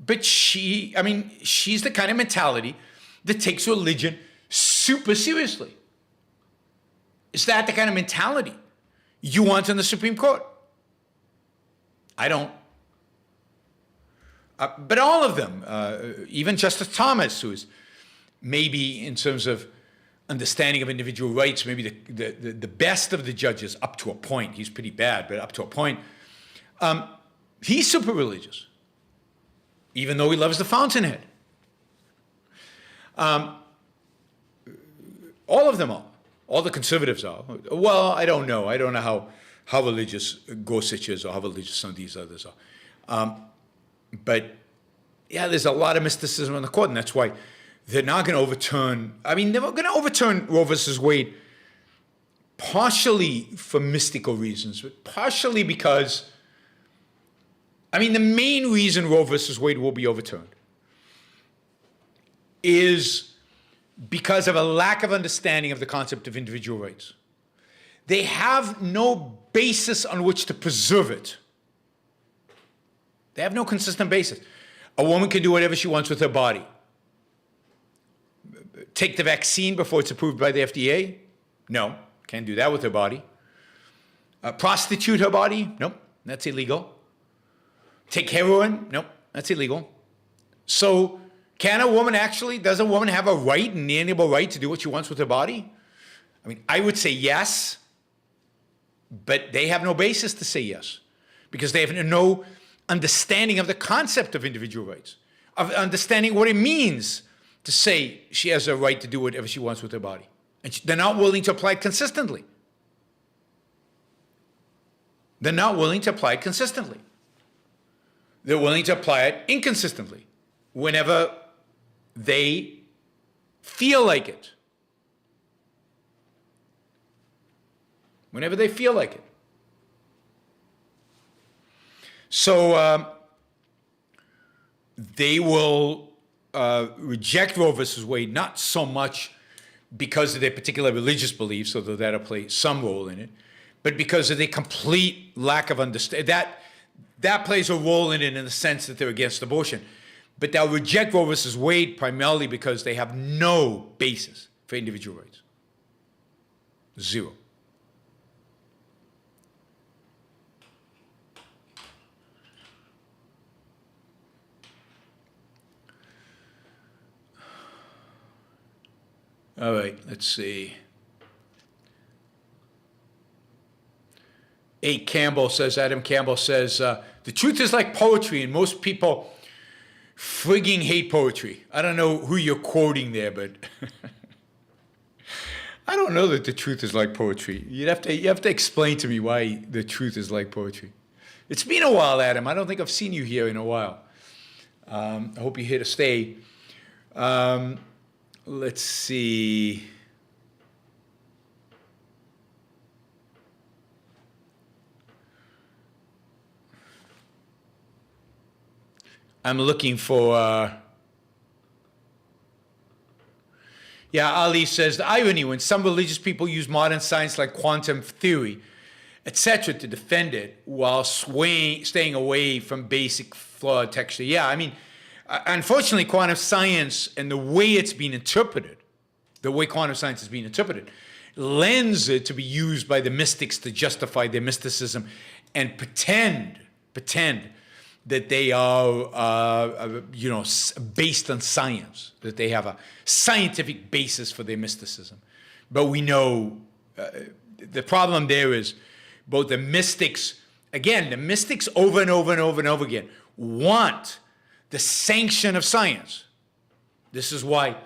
But she's the kind of mentality that takes religion super seriously. Is that the kind of mentality you want in the Supreme Court? I don't. But all of them, even Justice Thomas, who is maybe in terms of understanding of individual rights, maybe the best of the judges up to a point. He's pretty bad, but up to a point. He's super religious, even though he loves the fountainhead. All of them are. All the conservatives are. Well, I don't know. I don't know how religious Gorsuch is or how religious some of these others are. But, yeah, there's a lot of mysticism in the court, and that's why they're not going to overturn. I mean, they're going to overturn Roe versus Wade partially for mystical reasons, but partially because, I mean, the main reason Roe versus Wade will be overturned is because of a lack of understanding of the concept of individual rights. they have no basis on which to preserve it. They have no consistent basis. A woman can do whatever she wants with her body. Take the vaccine before it's approved by the FDA? No, can't do that with her body. Prostitute her body? Nope, that's illegal. Take heroin? Nope, that's illegal. So does a woman have a right, an inalienable right to do what she wants with her body? I mean, I would say yes, but they have no basis to say yes because they have no understanding of the concept of individual rights, of understanding what it means to say she has a right to do whatever she wants with her body. And they're not willing to apply it consistently. They're not willing to apply it consistently. They're willing to apply it inconsistently whenever they feel like it. Whenever they feel like it. So they will reject Roe versus Wade, not so much because of their particular religious beliefs, although that'll play some role in it, but because of the complete lack of understanding. That plays a role in it in the sense that they're against abortion. But they'll reject Roe versus Wade primarily because they have no basis for individual rights. Zero. All right, let's see. Adam Campbell says, the truth is like poetry, and most people frigging hate poetry. I don't know who you're quoting there, but I don't know that the truth is like poetry. You have to explain to me why the truth is like poetry. It's been a while, Adam. I don't think I've seen you here in a while. I hope you're here to stay. Let's see. I'm looking for, Ali says, the irony when some religious people use modern science like quantum theory, etc., to defend it while staying away from basic flawed texture. Yeah, I mean, unfortunately, quantum science and the way it's being interpreted, the way quantum science is being interpreted, lends it to be used by the mystics to justify their mysticism and pretend that they are, based on science, that they have a scientific basis for their mysticism. But we know the problem there is both the mystics over and over and over and over again want the sanction of science. This is why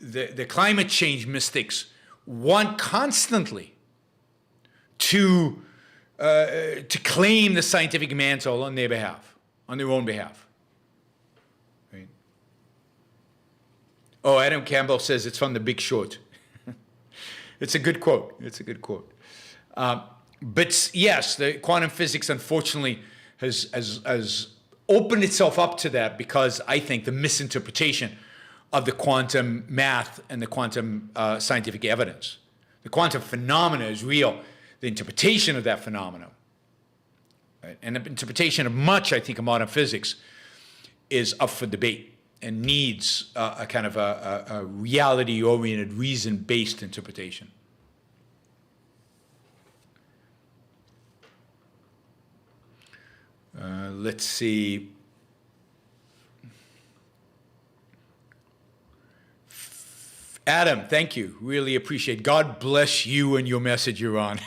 the climate change mystics want constantly to claim the scientific mantle on their behalf, on their own behalf. Right? Oh, Adam Campbell says it's from The Big Short. It's a good quote. But yes, the quantum physics, unfortunately, has opened itself up to that because I think the misinterpretation of the quantum math and the quantum scientific evidence. The quantum phenomena is real. The interpretation of that phenomenon, right, and the interpretation of much, I think, of modern physics is up for debate and needs a kind of a reality-oriented, reason-based interpretation. Let's see. Adam, thank you. Really appreciate it. God bless you and your message, Yaron.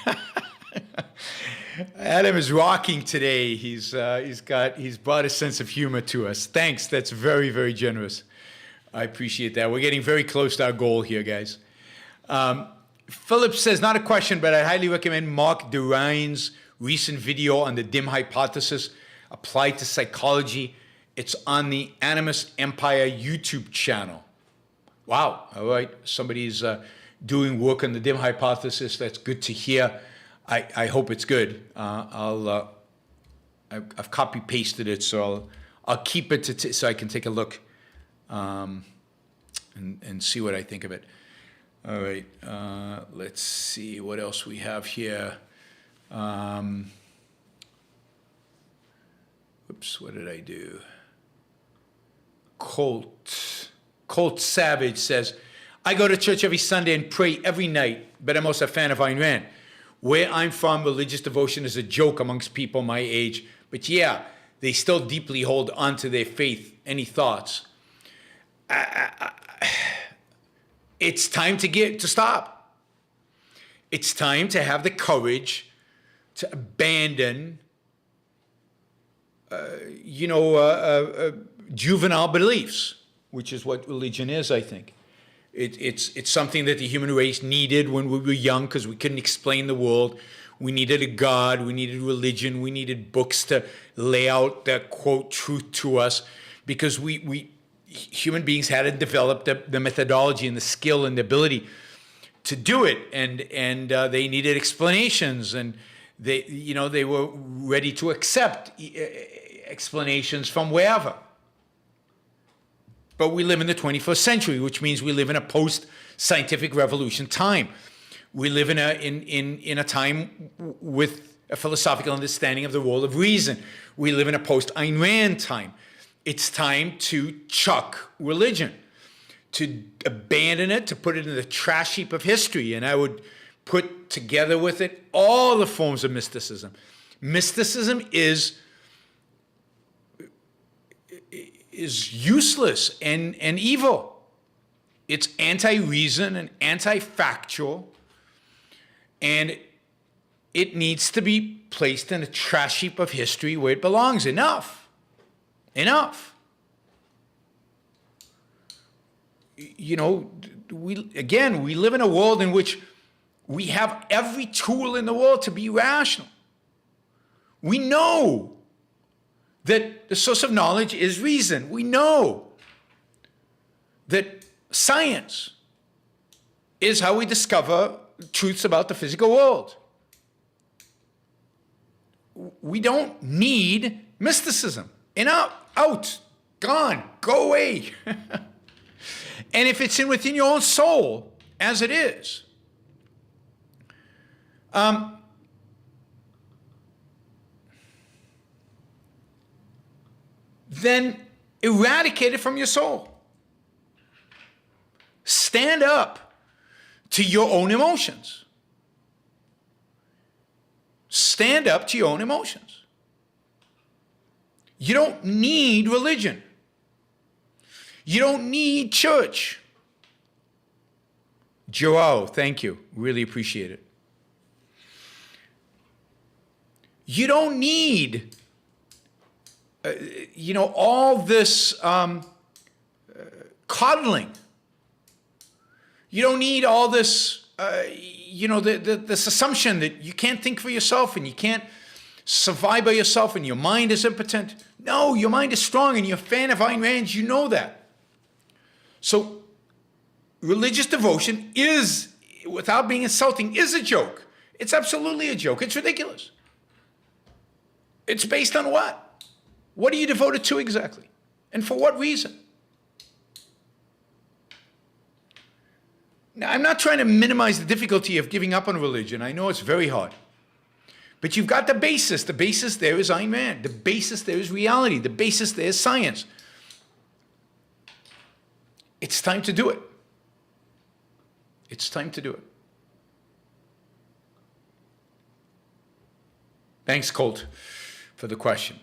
Adam is rocking today. He's brought a sense of humor to us. Thanks. That's very, very generous. I appreciate that. We're getting very close to our goal here, guys. Philip says, not a question, but I highly recommend Mark Durine's recent video on the dim hypothesis applied to psychology. It's on the Animus Empire YouTube channel. Wow. All right. Somebody's doing work on the dim hypothesis. That's good to hear. I hope it's good. I've copy pasted it, so I'll keep it so I can take a look and see what I think of it. All right. Let's see what else we have here. Oops, what did I do? Colt Savage says, I go to church every Sunday and pray every night, but I'm also a fan of Ayn Rand. Where I'm from, religious devotion is a joke amongst people my age. But yeah, they still deeply hold on to their faith. Any thoughts? It's time to stop. It's time to have the courage to abandon, juvenile beliefs, which is what religion is, I think. It's something that the human race needed when we were young because we couldn't explain the world. We needed a God. We needed religion. We needed books to lay out the, quote, truth to us because we human beings hadn't developed the methodology and the skill and the ability to do it. And they needed explanations. And they were ready to accept explanations from wherever. But we live in the 21st century, which means we live in a post-scientific revolution time. We live in a time with a philosophical understanding of the role of reason. We live in a post-Ayn Rand time. It's time to chuck religion, to abandon it, to put it in the trash heap of history. And I would put together with it all the forms of mysticism. Mysticism is useless and evil. It's anti-reason and anti-factual, and it needs to be placed in a trash heap of history where it belongs. Enough. We live in a world in which we have every tool in the world to be rational. We know that the source of knowledge is reason. We know that science is how we discover truths about the physical world. We don't need mysticism. Enough, out, gone, go away. And if it's within your own soul, as it is, then eradicate it from your soul. Stand up to your own emotions. Stand up to your own emotions. You don't need religion. You don't need church. Joao, thank you. Really appreciate it. You don't need all this coddling. You don't need all this, this assumption that you can't think for yourself and you can't survive by yourself and your mind is impotent. No, your mind is strong and you're a fan of Ayn Rand, you know that. So religious devotion is, without being insulting, is a joke. It's absolutely a joke. It's ridiculous. It's based on what? What are you devoted to exactly? And for what reason? Now, I'm not trying to minimize the difficulty of giving up on religion. I know it's very hard. But you've got the basis. The basis there is Ayn Rand. The basis there is reality. The basis there is science. It's time to do it. It's time to do it. Thanks, Colt, for the question.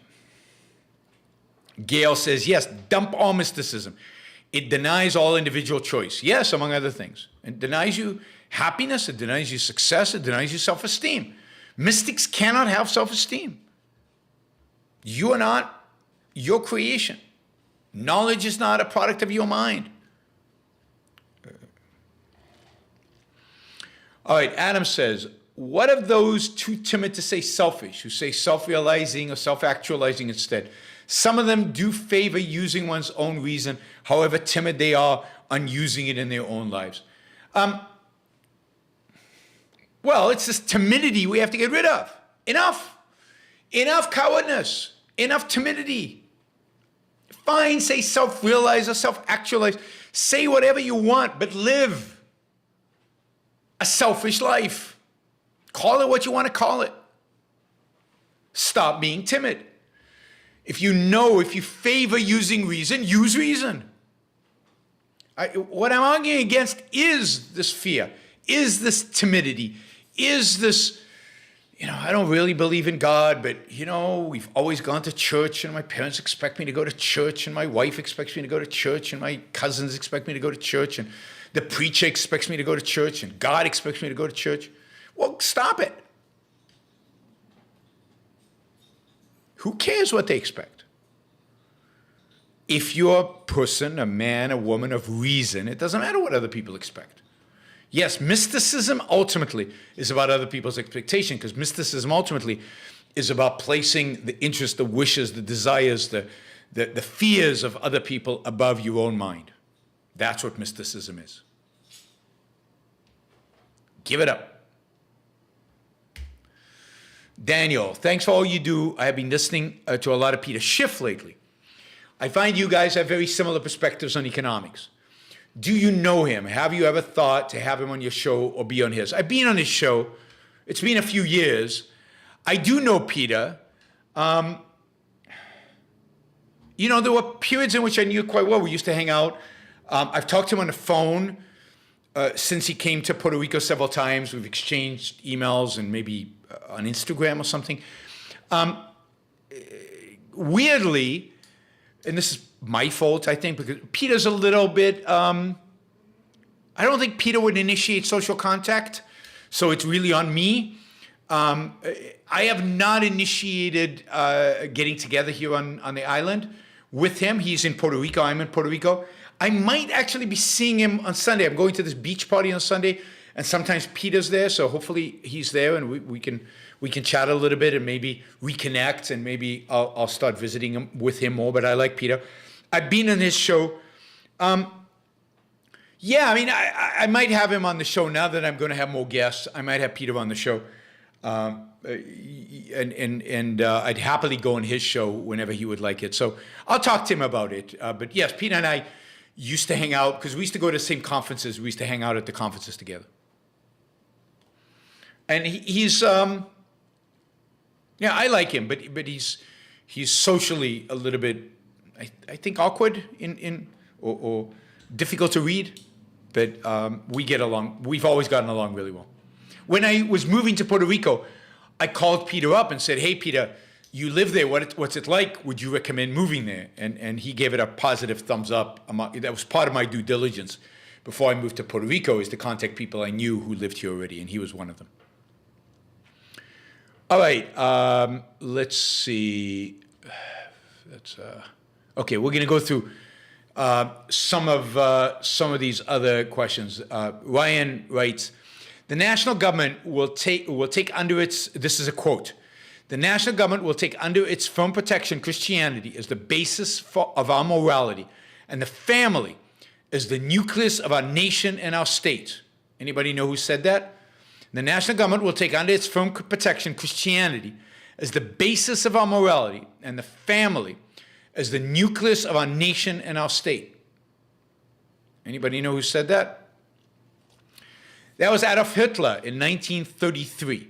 Gail says, yes, dump all mysticism. It denies all individual choice. Yes, among other things. It denies you happiness. It denies you success. It denies you self-esteem. Mystics cannot have self-esteem. You are not your creation. Knowledge is not a product of your mind. All right, Adam says, what of those too timid to say selfish, who say self-realizing or self-actualizing instead? Some of them do favor using one's own reason, however timid they are on using it in their own lives. Well, it's this timidity we have to get rid of. Enough. Enough cowardness. Enough timidity. Fine, say self-realize or self-actualize. Say whatever you want, but live. a selfish life. Call it what you want to call it. Stop being timid. If you favor using reason, use reason. What I'm arguing against is this fear, is this timidity, is this, I don't really believe in God, but, we've always gone to church, and my parents expect me to go to church, and my wife expects me to go to church, and my cousins expect me to go to church, and the preacher expects me to go to church, and God expects me to go to church. Well, stop it. Who cares what they expect? If you're a person, a man, a woman of reason, it doesn't matter what other people expect. Yes, mysticism ultimately is about other people's expectation, because mysticism ultimately is about placing the interests, the wishes, the desires, the fears of other people above your own mind. That's what mysticism is. Give it up. Daniel, thanks for all you do. I have been listening to a lot of Peter Schiff lately. I find you guys have very similar perspectives on economics. Do you know him? Have you ever thought to have him on your show or be on his? I've been on his show. It's been a few years. I do know Peter. There were periods in which I knew quite well. We used to hang out. I've talked to him on the phone since he came to Puerto Rico several times. We've exchanged emails and maybe on Instagram or something. Weirdly, and this is my fault, I think, because Peter's a little bit, I don't think Peter would initiate social contact, so it's really on me. I have not initiated getting together here on the island with him. He's in Puerto Rico, I'm in Puerto Rico. I might actually be seeing him on Sunday. I'm going to this beach party on Sunday, and sometimes Peter's there, so hopefully he's there, and we can chat a little bit and maybe reconnect, and maybe I'll start visiting him with him more. But I like Peter. I've been on his show. I might have him on the show now that I'm going to have more guests. I might have Peter on the show, and I'd happily go on his show whenever he would like it. So I'll talk to him about it. But yes, Peter and I used to hang out because we used to go to the same conferences. We used to hang out at the conferences together. And he's I like him, but he's socially a little bit, I think, awkward or difficult to read. But we get along. We've always gotten along really well. When I was moving to Puerto Rico, I called Peter up and said, "Hey, Peter, you live there. What's it like? Would you recommend moving there?" And he gave it a positive thumbs up. That was part of my due diligence before I moved to Puerto Rico, is to contact people I knew who lived here already, and he was one of them. All right, let's see. Okay, we're going to go through some of these other questions. Ryan writes, "The national government will take under its," this is a quote, "the national government will take under its firm protection Christianity as the basis of our morality, and the family as the nucleus of our nation and our state." Anybody know who said that? The national government will take under its firm protection Christianity as the basis of our morality, and the family as the nucleus of our nation and our state. Anybody know who said that? That was Adolf Hitler in 1933.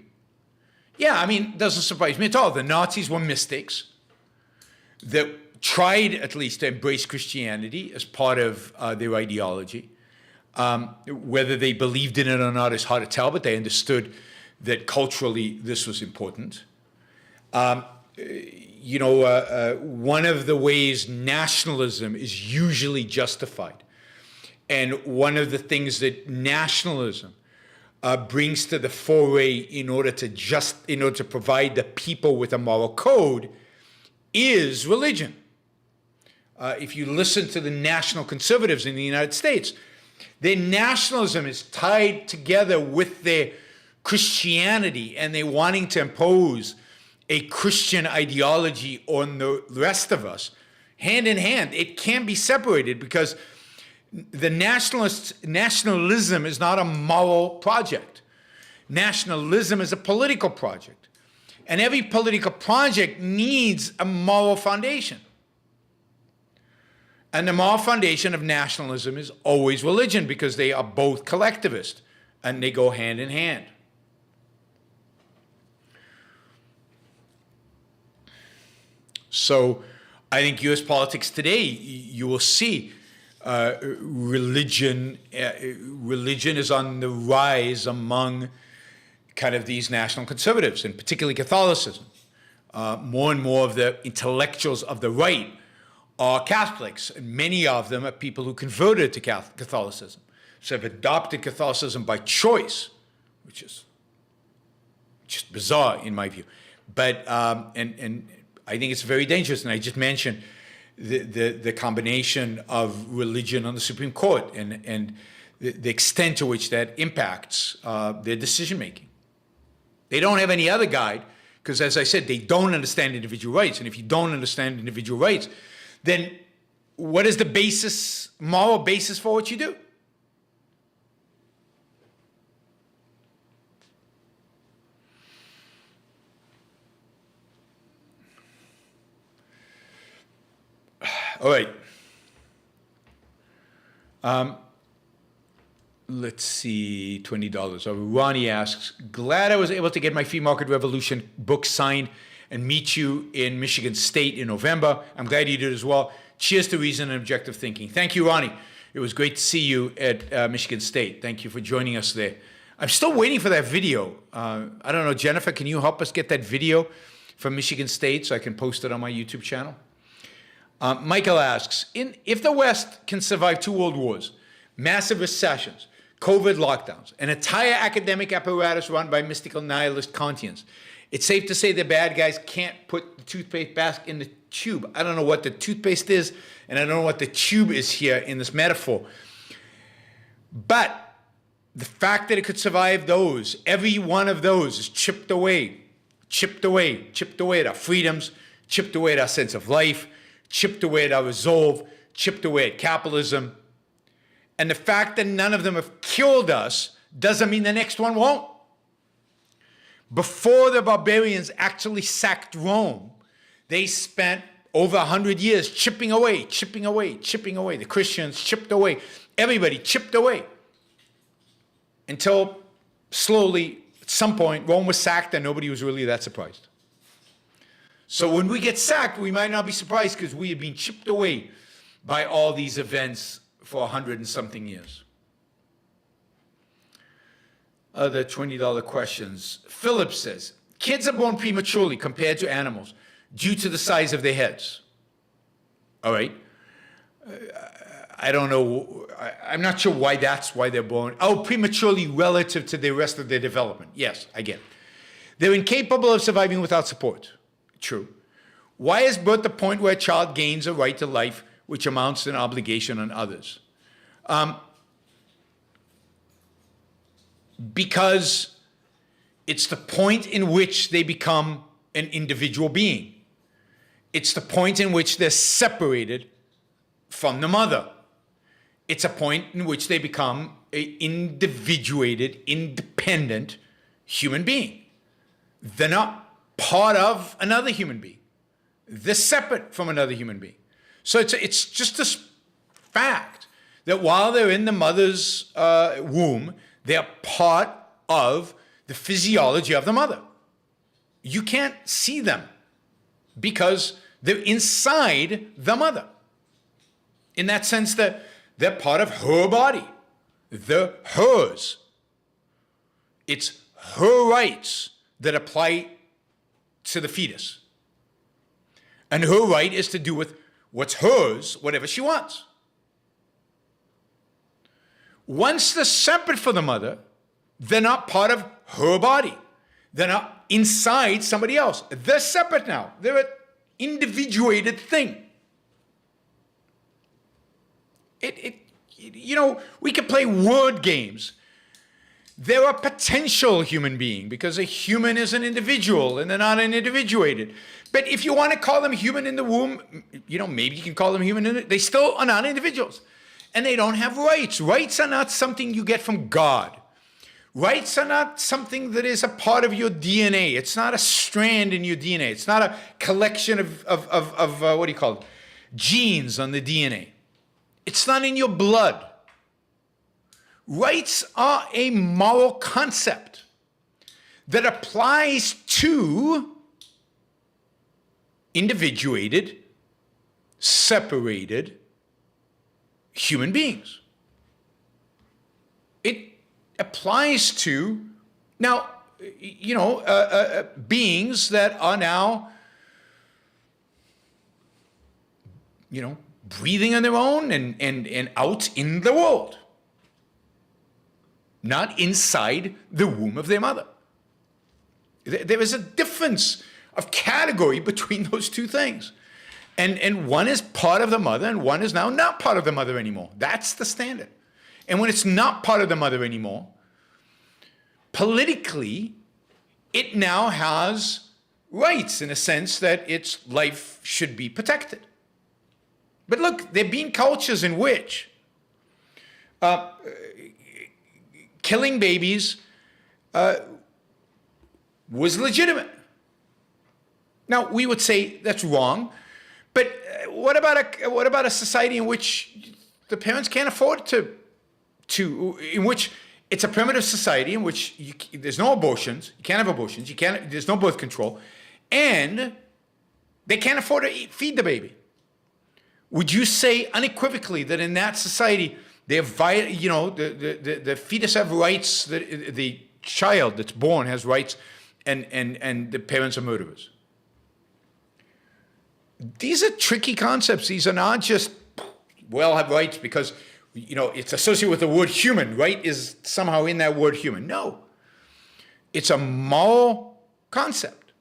Yeah, it doesn't surprise me at all. The Nazis were mystics that tried at least to embrace Christianity as part of their ideology. Whether they believed in it or not is hard to tell, but they understood that culturally this was important. One of the ways nationalism is usually justified, and one of the things that nationalism brings to the foray in order to provide the people with a moral code is religion. If you listen to the national conservatives in the United States, their nationalism is tied together with their Christianity, and they're wanting to impose a Christian ideology on the rest of us, hand in hand. It can't be separated, because the nationalism is not a moral project. Nationalism is a political project. And every political project needs a moral foundation. And the moral foundation of nationalism is always religion, because they are both collectivist. and they go hand in hand. So I think U.S. politics today, you will see religion is on the rise among kind of these national conservatives, and particularly Catholicism. More and more of the intellectuals of the right are Catholics, and many of them are people who converted to Catholicism. So have adopted Catholicism by choice, which is just bizarre in my view. But and I think it's very dangerous. And I just mentioned the combination of religion on the Supreme Court and the extent to which that impacts their decision making. They don't have any other guide because, as I said, they don't understand individual rights. And if you don't understand individual rights, then what is the basis, moral basis for what you do? All right. Let's see, $20. Ronnie asks, glad I was able to get my Free Market Revolution book signed and meet you in Michigan State in November. I'm glad you did as well. Cheers to reason and objective thinking. Thank you, Ronnie. It was great to see you at Michigan State. Thank you for joining us there. I'm still waiting for that video. I don't know, Jennifer, can you help us get that video from Michigan State so I can post it on my YouTube channel? Michael asks, if the West can survive 2 world wars, massive recessions, COVID lockdowns, an entire academic apparatus run by mystical nihilist Kantians, it's safe to say the bad guys can't put the toothpaste back in the tube. I don't know what the toothpaste is, and I don't know what the tube is here in this metaphor. But the fact that it could survive those, every one of those is chipped away at our freedoms, chipped away at our sense of life, chipped away at our resolve, chipped away at capitalism. And the fact that none of them have killed us doesn't mean the next one won't. Before the barbarians actually sacked Rome, they spent over 100 years chipping away. The Christians chipped away. Everybody chipped away. Until slowly, at some point, Rome was sacked and nobody was really that surprised. So when we get sacked, we might not be surprised because we have been chipped away by all these events for 100 and something years. Other $20 questions. Philip says, kids are born prematurely compared to animals due to the size of their heads. All right. I don't know. I'm not sure why that's why they're born. Oh, prematurely relative to the rest of their development. Yes, I get it. They're incapable of surviving without support. True. Why is birth the point where a child gains a right to life, which amounts to an obligation on others? Because it's the point in which they become an individual being. It's the point in which they're separated from the mother. It's a point in which they become an individuated, independent human being. They're not part of another human being. They're separate from another human being. So it's just this fact that while they're in the mother's womb, they're part of the physiology of the mother. You can't see them because they're inside the mother. In that sense, that they're part of her body. They're hers. It's her rights that apply to the fetus. And her right is to do with what's hers, whatever she wants. Once they're separate from the mother, they're not part of her body. They're not inside somebody else. They're separate now. They're an individuated thing. We can play word games. They're a potential human being because a human is an individual and they're not an individuated. But if you want to call them human in the womb, maybe you can call them human they still are not individuals. And they don't have rights. Rights are not something you get from God. Rights are not something that is a part of your DNA. It's not a strand in your DNA. It's not a collection of genes on the DNA. It's not in your blood. Rights are a moral concept that applies to individuated, separated human beings. It applies to, now, beings that are now, breathing on their own and out in the world, not inside the womb of their mother. There is a difference of category between those two things. And one is part of the mother and one is now not part of the mother anymore. That's the standard. And when it's not part of the mother anymore, politically, it now has rights in a sense that its life should be protected. But look, there have been cultures in which killing babies was legitimate. Now, we would say that's wrong, but what about a society in which the parents can't afford in which it's a primitive society in which there's no abortions, you can't have abortions, there's no birth control, and they can't afford to feed the baby? Would you say unequivocally that in that society, the fetus have rights, the child that's born has rights, and the parents are murderers? These are tricky concepts. These are not just, well, have rights because, it's associated with the word human. Right is somehow in that word human. No. It's a moral concept.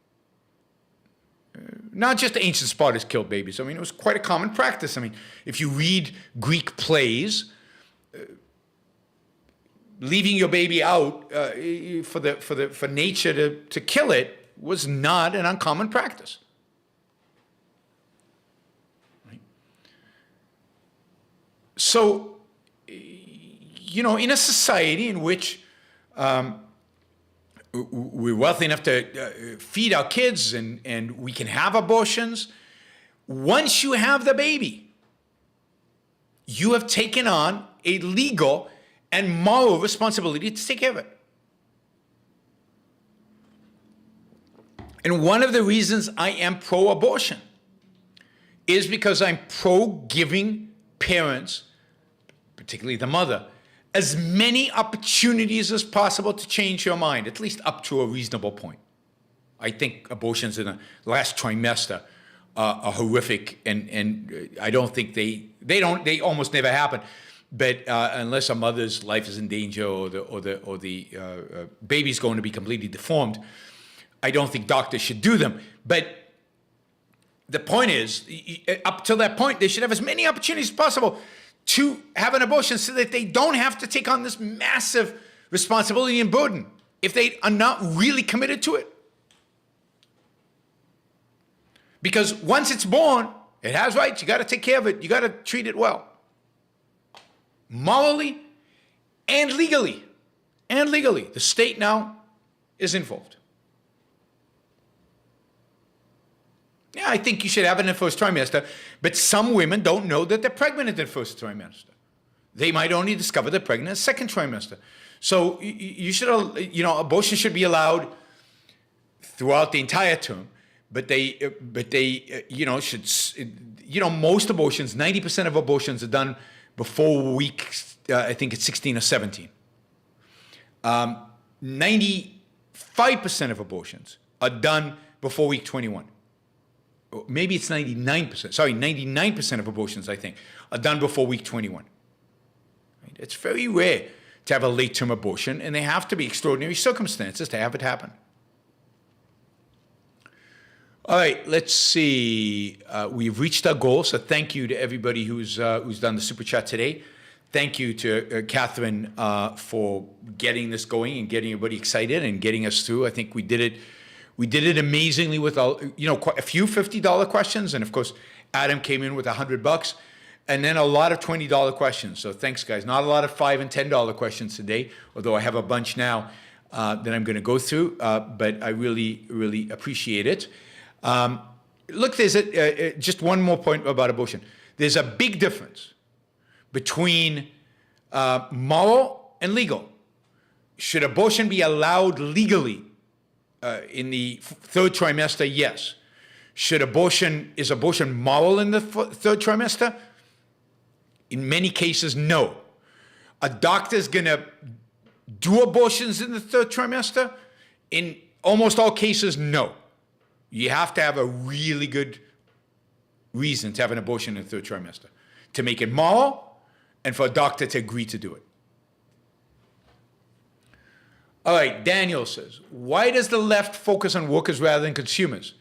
Not just the ancient Spartans killed babies. It was quite a common practice. If you read Greek plays, leaving your baby out for nature to kill it was not an uncommon practice. Right? So, in a society in which we're wealthy enough to feed our kids and we can have abortions, once you have the baby, you have taken on a legal and moral responsibility to take care of it. And one of the reasons I am pro-abortion is because I'm pro-giving parents, particularly the mother, as many opportunities as possible to change your mind, at least up to a reasonable point. I think abortions in the last trimester are horrific, and I don't think they almost never happen. But unless a mother's life is in danger or the baby's going to be completely deformed, I don't think doctors should do them. But the point is, up till that point, they should have as many opportunities as possible to have an abortion so that they don't have to take on this massive responsibility and burden if they are not really committed to it. Because once it's born, it has rights. You got to take care of it. You got to treat it well. Morally and legally. And legally. The state now is involved. Yeah, I think you should have it in the first trimester, but some women don't know that they're pregnant in the first trimester. They might only discover they're pregnant in the second trimester. So you should, abortion should be allowed throughout the entire term, but they should, most abortions, 90% of abortions are done before week, I think it's 16 or 17. 95% of abortions are done before week 21. Maybe it's 99%. Sorry, 99% of abortions, I think, are done before week 21. Right? It's very rare to have a late-term abortion, and they have to be extraordinary circumstances to have it happen. All right, let's see. We've reached our goal, so thank you to everybody who's done the Super Chat today. Thank you to Catherine for getting this going and getting everybody excited and getting us through. I think we did it. We did it amazingly with quite a few $50 questions, and of course, Adam came in with $100, and then a lot of $20 questions. So thanks, guys. Not a lot of $5 and $10 questions today, although I have a bunch now that I'm going to go through. But I really, really appreciate it. Look, there's just one more point about abortion. There's a big difference between moral and legal. Should abortion be allowed legally in the third trimester? Yes. Is abortion moral in the third trimester? In many cases, no. A doctor's going to do abortions in the third trimester? In almost all cases, no. You have to have a really good reason to have an abortion in the third trimester, to make it moral and for a doctor to agree to do it. All right, Daniel says, why does the left focus on workers rather than consumers?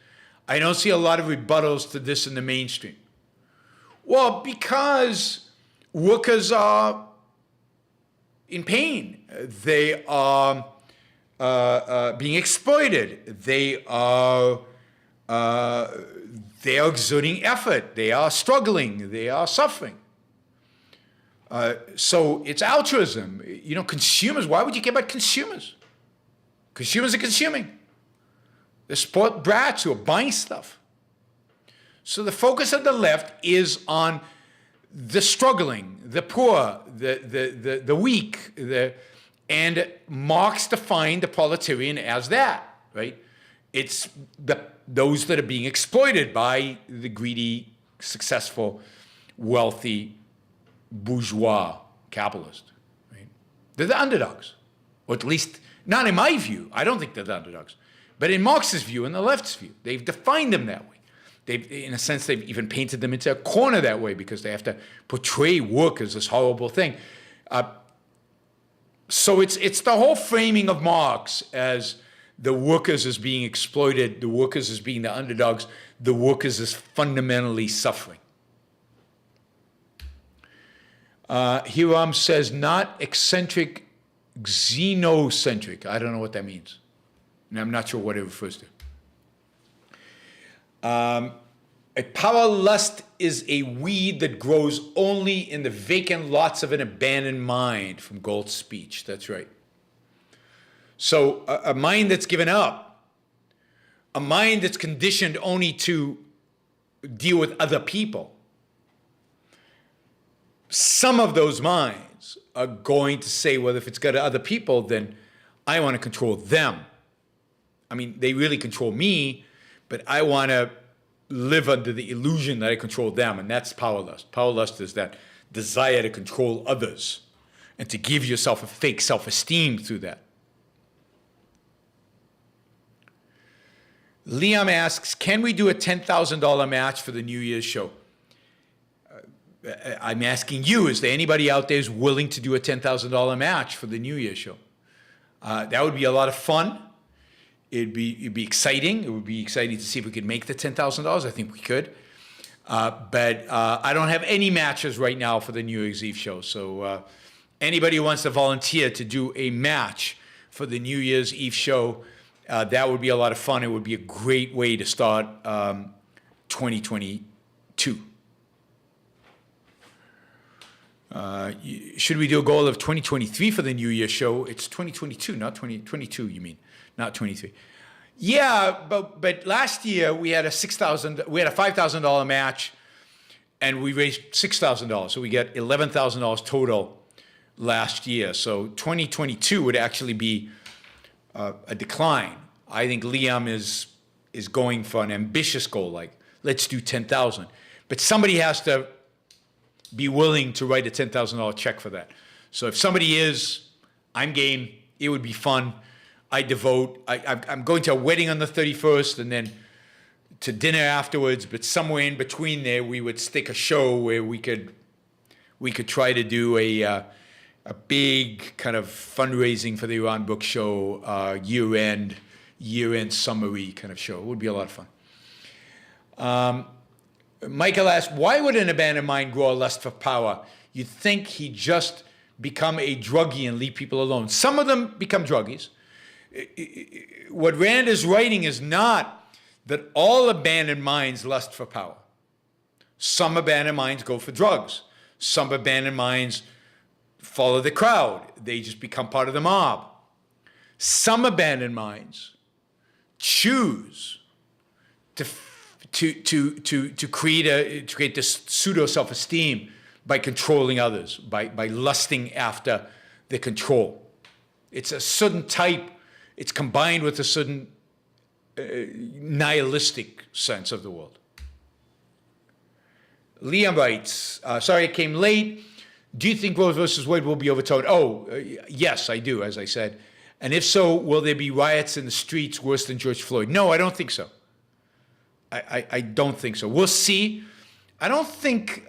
I don't see a lot of rebuttals to this in the mainstream. Well, because workers are in pain. They are being exploited. They are exerting effort. They are struggling. They are suffering. So it's altruism. You know, consumers, why would you care about consumers? Consumers are consuming. They're spoiled brats who are buying stuff. So the focus of the left is on the struggling, the poor, the weak, and Marx defined the proletarian as that, right? It's those that are being exploited by the greedy, successful, wealthy, bourgeois capitalist, right? They're the underdogs, or at least not in my view. I don't think they're the underdogs, but in Marx's view and the left's view, they've defined them that way. In a sense, they've even painted them into a corner that way because they have to portray work as this horrible thing. So it's the whole framing of Marx as the workers as being exploited, the workers as being the underdogs, the workers as fundamentally suffering. Hiram says, not eccentric, xenocentric. I don't know what that means. And I'm not sure what it refers to. A power lust is a weed that grows only in the vacant lots of an abandoned mind, from Galt's speech. That's right. So a mind that's given up, a mind that's conditioned only to deal with other people, some of those minds are going to say, well, if it's got other people, then I want to control them. I mean, they really control me, but I want to live under the illusion that I control them, and that's power lust. Power lust is that desire to control others and to give yourself a fake self-esteem through that. Liam asks, can we do a $10,000 match for the New Year's show? I'm asking you, is there anybody out there who's willing to do a $10,000 match for the New Year's show? That would be a lot of fun. It'd be exciting. It would be exciting to see if we could make the $10,000. I think we could. But I don't have any matches right now for the New Year's Eve show. So anybody who wants to volunteer to do a match for the New Year's Eve show, that would be a lot of fun. It would be a great way to start 2022. Should we do a goal of 2023 for the New Year show? It's 2022, not 2022. You mean, not 23? Yeah, but last year we had a $5,000 match, and we raised $6,000, so we got $11,000 total last year. So 2022 would actually be a decline. I think Liam is going for an ambitious goal, like let's do 10,000, but somebody has to be willing to write a $10,000 check for that. So if somebody is, I'm game. It would be fun. I devote. I'm going to a wedding on the 31st and then to dinner afterwards. But somewhere in between there, we would stick a show where we could try to do a big kind of fundraising for the Yaron Brook show, year-end summary kind of show. It would be a lot of fun. Michael asked, why would an abandoned mind grow a lust for power? You'd think he'd just become a druggie and leave people alone. Some of them become druggies. What Rand is writing is not that all abandoned minds lust for power. Some abandoned minds go for drugs. Some abandoned minds follow the crowd. They just become part of the mob. Some abandoned minds choose to create this pseudo self-esteem by controlling others, by lusting after the control. It's a certain type. It's combined with a certain nihilistic sense of the world. Liam writes, sorry I came late. Do you think Roe versus Wade will be overturned? Yes, I do, as I said. And if so, will there be riots in the streets worse than George Floyd? No, I don't think so. I don't think so. We'll see. I don't think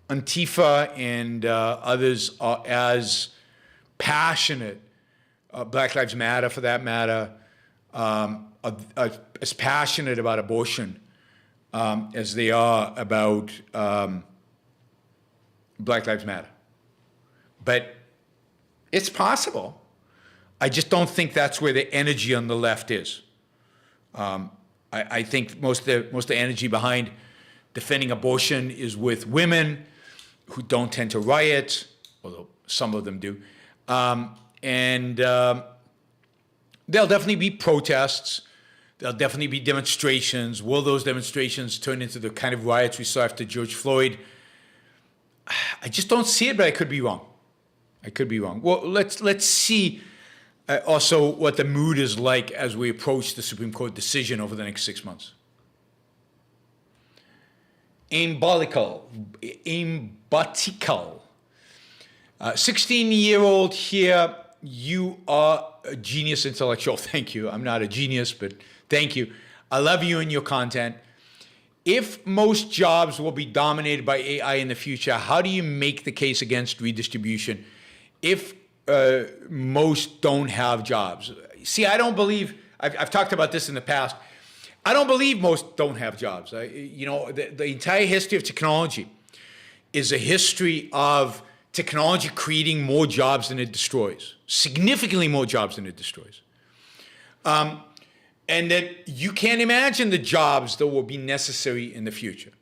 Antifa and others are as passionate, Black Lives Matter for that matter, as passionate about abortion as they are about Black Lives Matter. But it's possible. I just don't think that's where the energy on the left is. I think most of the energy behind defending abortion is with women who don't tend to riot, although some of them do. And there'll definitely be protests. There'll definitely be demonstrations. Will those demonstrations turn into the kind of riots we saw after George Floyd? I just don't see it, but I could be wrong. I could be wrong. Well, let's see also what the mood is like as we approach the Supreme Court decision over the next 6 months. Aimbatical. 16-year-old here. You are a genius intellectual. Thank you. I'm not a genius, but thank you. I love you and your content. If most jobs will be dominated by AI in the future, how do you make the case against redistribution if most don't have jobs? See, I don't believe, I've talked about this in the past, I don't believe most don't have jobs. The entire history of technology is a history of technology creating more jobs than it destroys, significantly more jobs than it destroys. And that you can't imagine the jobs that will be necessary in the future.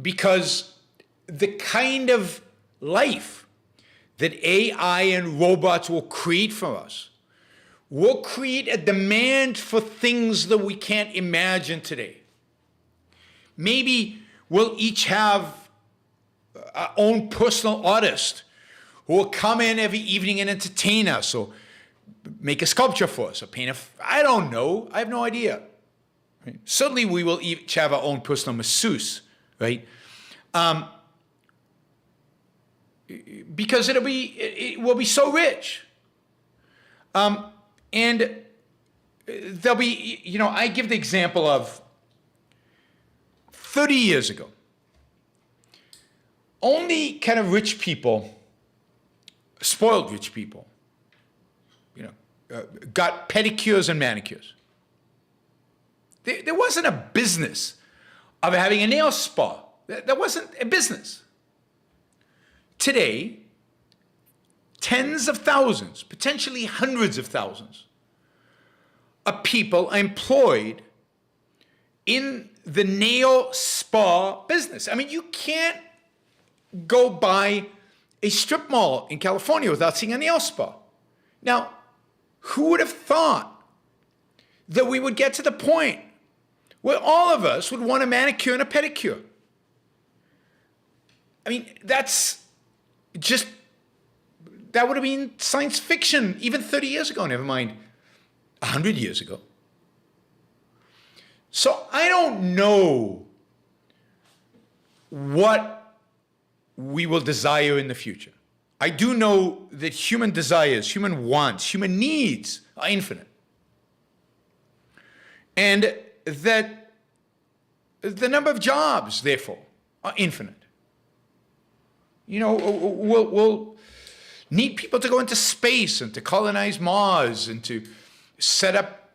Because the kind of life that AI and robots will create for us will create a demand for things that we can't imagine today. Maybe we'll each have our own personal artist who will come in every evening and entertain us, or make a sculpture for us, or paint I don't know. I have no idea. Right? Certainly we will each have our own personal masseuse, right? Because it will be so rich. And there'll be, I give the example of 30 years ago. Only kind of rich people, spoiled rich people, got pedicures and manicures. There wasn't a business of having a nail spa. That wasn't a business. Today, tens of thousands, potentially hundreds of thousands of people are employed in the nail spa business. I mean, you can't go by a strip mall in California without seeing a nail spa. Now, who would have thought that we would get to the point where all of us would want a manicure and a pedicure? I mean, that's just, that would have been science fiction even 30 years ago, never mind 100 years ago. So I don't know what we will desire in the future. I do know that human desires, human wants, human needs are infinite. And that the number of jobs, therefore, are infinite. We'll need people to go into space and to colonize Mars and to set up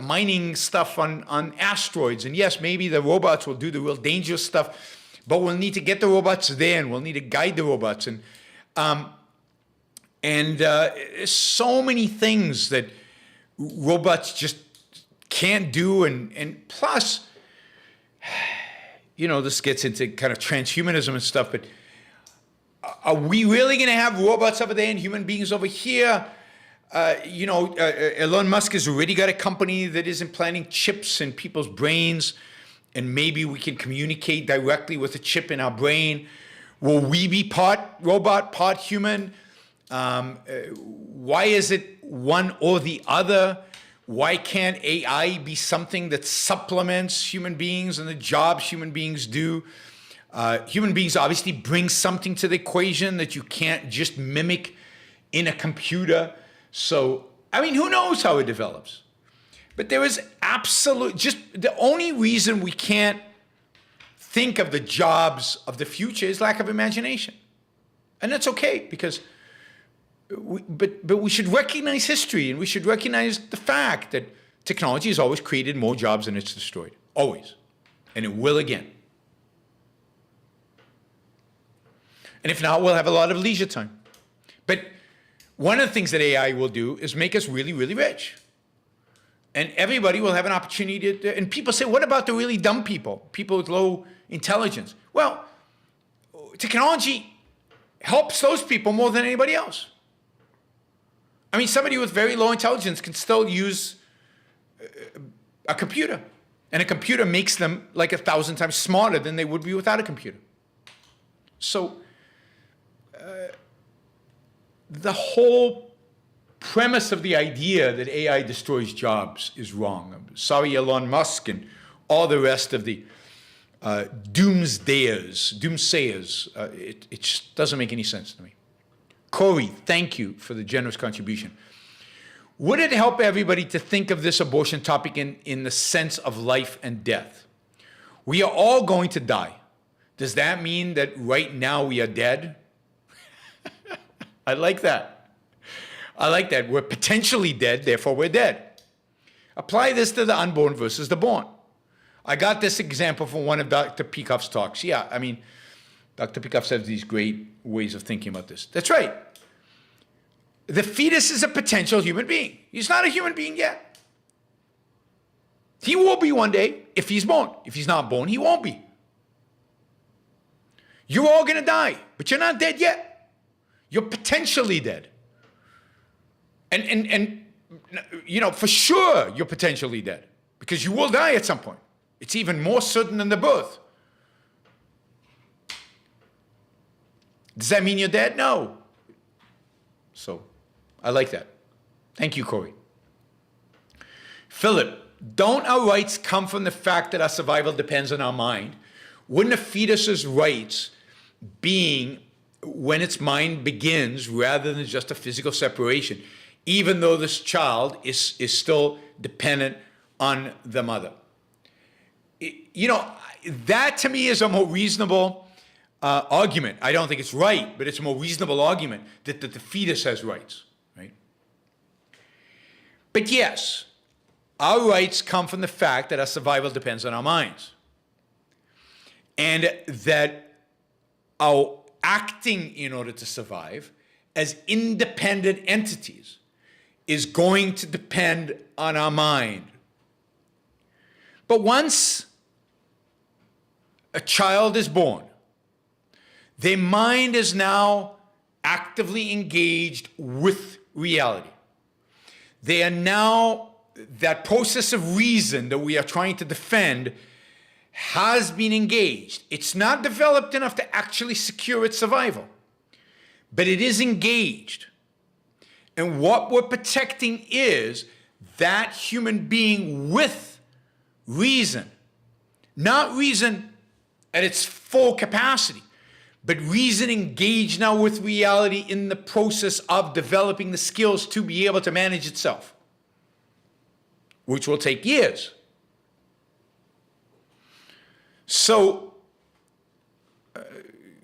mining stuff on asteroids. And yes, maybe the robots will do the real dangerous stuff, but we'll need to get the robots there, and we'll need to guide the robots. And so many things that robots just can't do. And plus, this gets into kind of transhumanism and stuff, but are we really going to have robots over there and human beings over here? Elon Musk has already got a company that is implanting chips in people's brains, and maybe we can communicate directly with a chip in our brain. Will we be part robot, part human? Why is it one or the other? Why can't AI be something that supplements human beings and the jobs human beings do? Human beings obviously bring something to the equation that you can't just mimic in a computer. So, I mean, who knows how it develops? But there is just the only reason we can't think of the jobs of the future is lack of imagination. And that's okay, because but we should recognize history, and we should recognize the fact that technology has always created more jobs than it's destroyed. Always. And it will again. And if not, we'll have a lot of leisure time. But one of the things that AI will do is make us really, really rich. And everybody will have an opportunity to, and people say, what about the really dumb people? People with low intelligence? Well, technology helps those people more than anybody else. I mean, somebody with very low intelligence can still use a computer. And a computer makes them like 1,000 times smarter than they would be without a computer. So the whole premise of the idea that AI destroys jobs is wrong. I'm sorry, Elon Musk and all the rest of the doomsayers. It just doesn't make any sense to me. Corey, thank you for the generous contribution. Would it help everybody to think of this abortion topic in the sense of life and death? We are all going to die. Does that mean that right now we are dead? I like that. I like that. We're potentially dead, therefore we're dead. Apply this to the unborn versus the born. I got this example from one of Dr. Peikoff's talks. Yeah, I mean, Dr. Peikoff has these great ways of thinking about this. That's right. The fetus is a potential human being. He's not a human being yet. He will be one day if he's born. If he's not born, he won't be. You're all going to die, but you're not dead yet. You're potentially dead. And you know, for sure you're potentially dead, because you will die at some point. It's even more certain than the birth. Does that mean you're dead? No. So, I like that. Thank you, Corey. Philip, don't our rights come from the fact that our survival depends on our mind? Wouldn't a fetus's rights being when its mind begins rather than just a physical separation, even though this child is still dependent on the mother? You know, that to me is a more reasonable argument. I don't think it's right, but it's a more reasonable argument that the fetus has rights, right? But yes, our rights come from the fact that our survival depends on our minds. And that our acting in order to survive as independent entities is going to depend on our mind. But once a child is born, their mind is now actively engaged with reality. They are now, that process of reason that we are trying to defend has been engaged. It's not developed enough to actually secure its survival, but it is engaged. And what we're protecting is that human being with reason, not reason at its full capacity, but reason engaged now with reality in the process of developing the skills to be able to manage itself, which will take years. So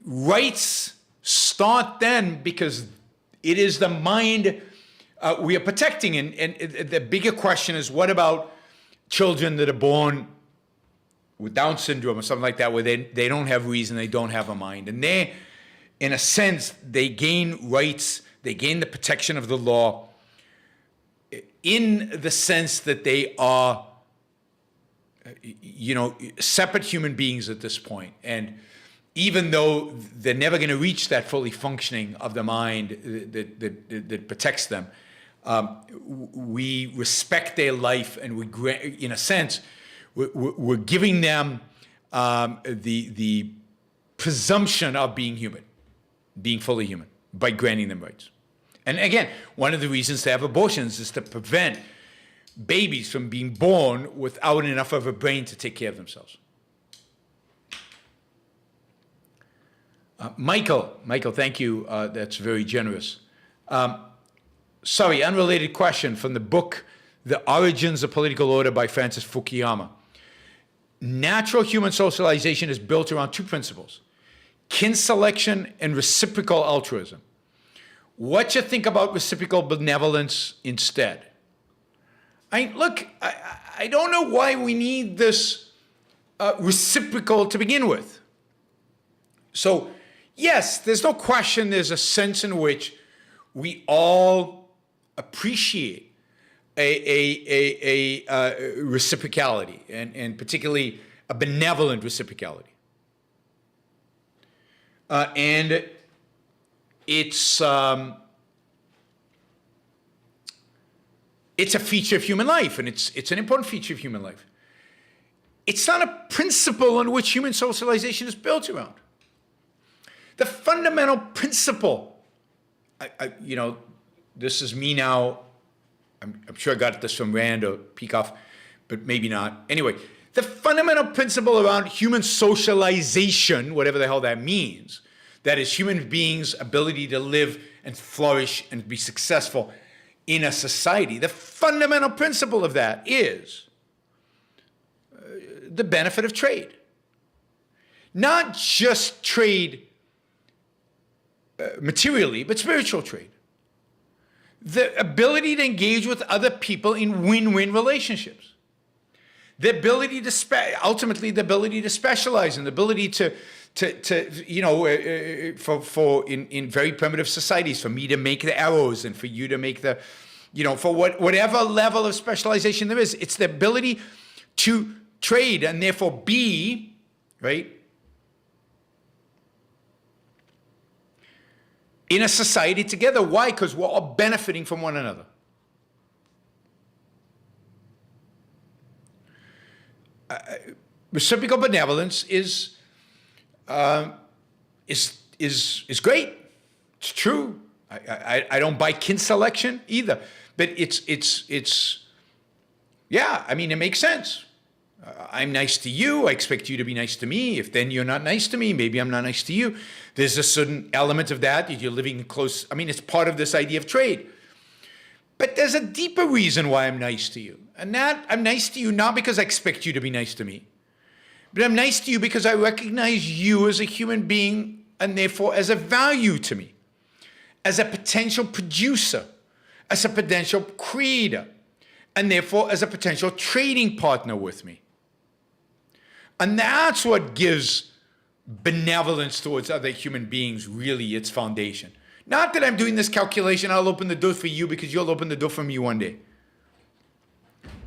rights start then, because it is the mind we are protecting. And the bigger question is, what about children that are born with Down syndrome or something like that, where they don't have reason, they don't have a mind. And they, in a sense, they gain rights, they gain the protection of the law in the sense that they are, you know, separate human beings at this point. And even though they're never going to reach that fully functioning of the mind that protects them, we respect their life, and we, in a sense, we're giving them the presumption of being human, being fully human, by granting them rights. And again, one of the reasons to have abortions is to prevent babies from being born without enough of a brain to take care of themselves. Michael, thank you. That's very generous. Sorry, unrelated question from the book, The Origins of Political Order by Francis Fukuyama. Natural human socialization is built around two principles: kin selection and reciprocal altruism. What you think about reciprocal benevolence instead? I don't know why we need this reciprocal to begin with. So, yes, there's no question there's a sense in which we all appreciate a reciprocality, and particularly a benevolent reciprocality. And it's a feature of human life, and it's an important feature of human life. It's not a principle on which human socialization is built around. The fundamental principle, this is me now. I'm sure I got this from Rand or Peikoff, but maybe not. Anyway, the fundamental principle around human socialization, whatever the hell that means, that is human beings' ability to live and flourish and be successful in a society, the fundamental principle of that is the benefit of trade. Not just trade materially, but spiritual trade. The ability to engage with other people in win-win relationships. The ability to ultimately the ability to specialize, and the ability in very primitive societies, for me to make the arrows and for you to make the, for whatever level of specialization there is, it's the ability to trade and therefore be, right, in a society together. Why? Because we're all benefiting from one another. Reciprocal benevolence is great. It's true. I don't buy kin selection either, but it's yeah. I mean, it makes sense. I'm nice to you. I expect you to be nice to me. If then you're not nice to me, maybe I'm not nice to you. There's a certain element of that. You're living close. I mean, it's part of this idea of trade. But there's a deeper reason why I'm nice to you. And that I'm nice to you not because I expect you to be nice to me, but I'm nice to you because I recognize you as a human being and therefore as a value to me, as a potential producer, as a potential creator, and therefore as a potential trading partner with me. And that's what gives benevolence towards other human beings really its foundation. Not that I'm doing this calculation, I'll open the door for you because you'll open the door for me one day.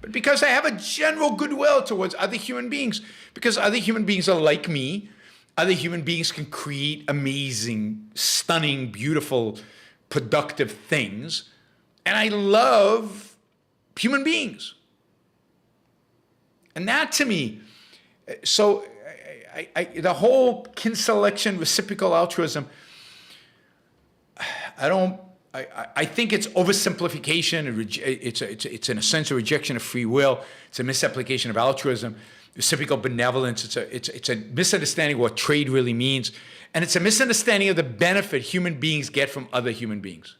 But because I have a general goodwill towards other human beings, because other human beings are like me, other human beings can create amazing, stunning, beautiful, productive things, and I love human beings. And that to me, so the whole kin selection, reciprocal altruism, I think it's oversimplification. It's in a sense a rejection of free will. It's a misapplication of altruism, reciprocal benevolence. It's a misunderstanding of what trade really means, and it's a misunderstanding of the benefit human beings get from other human beings.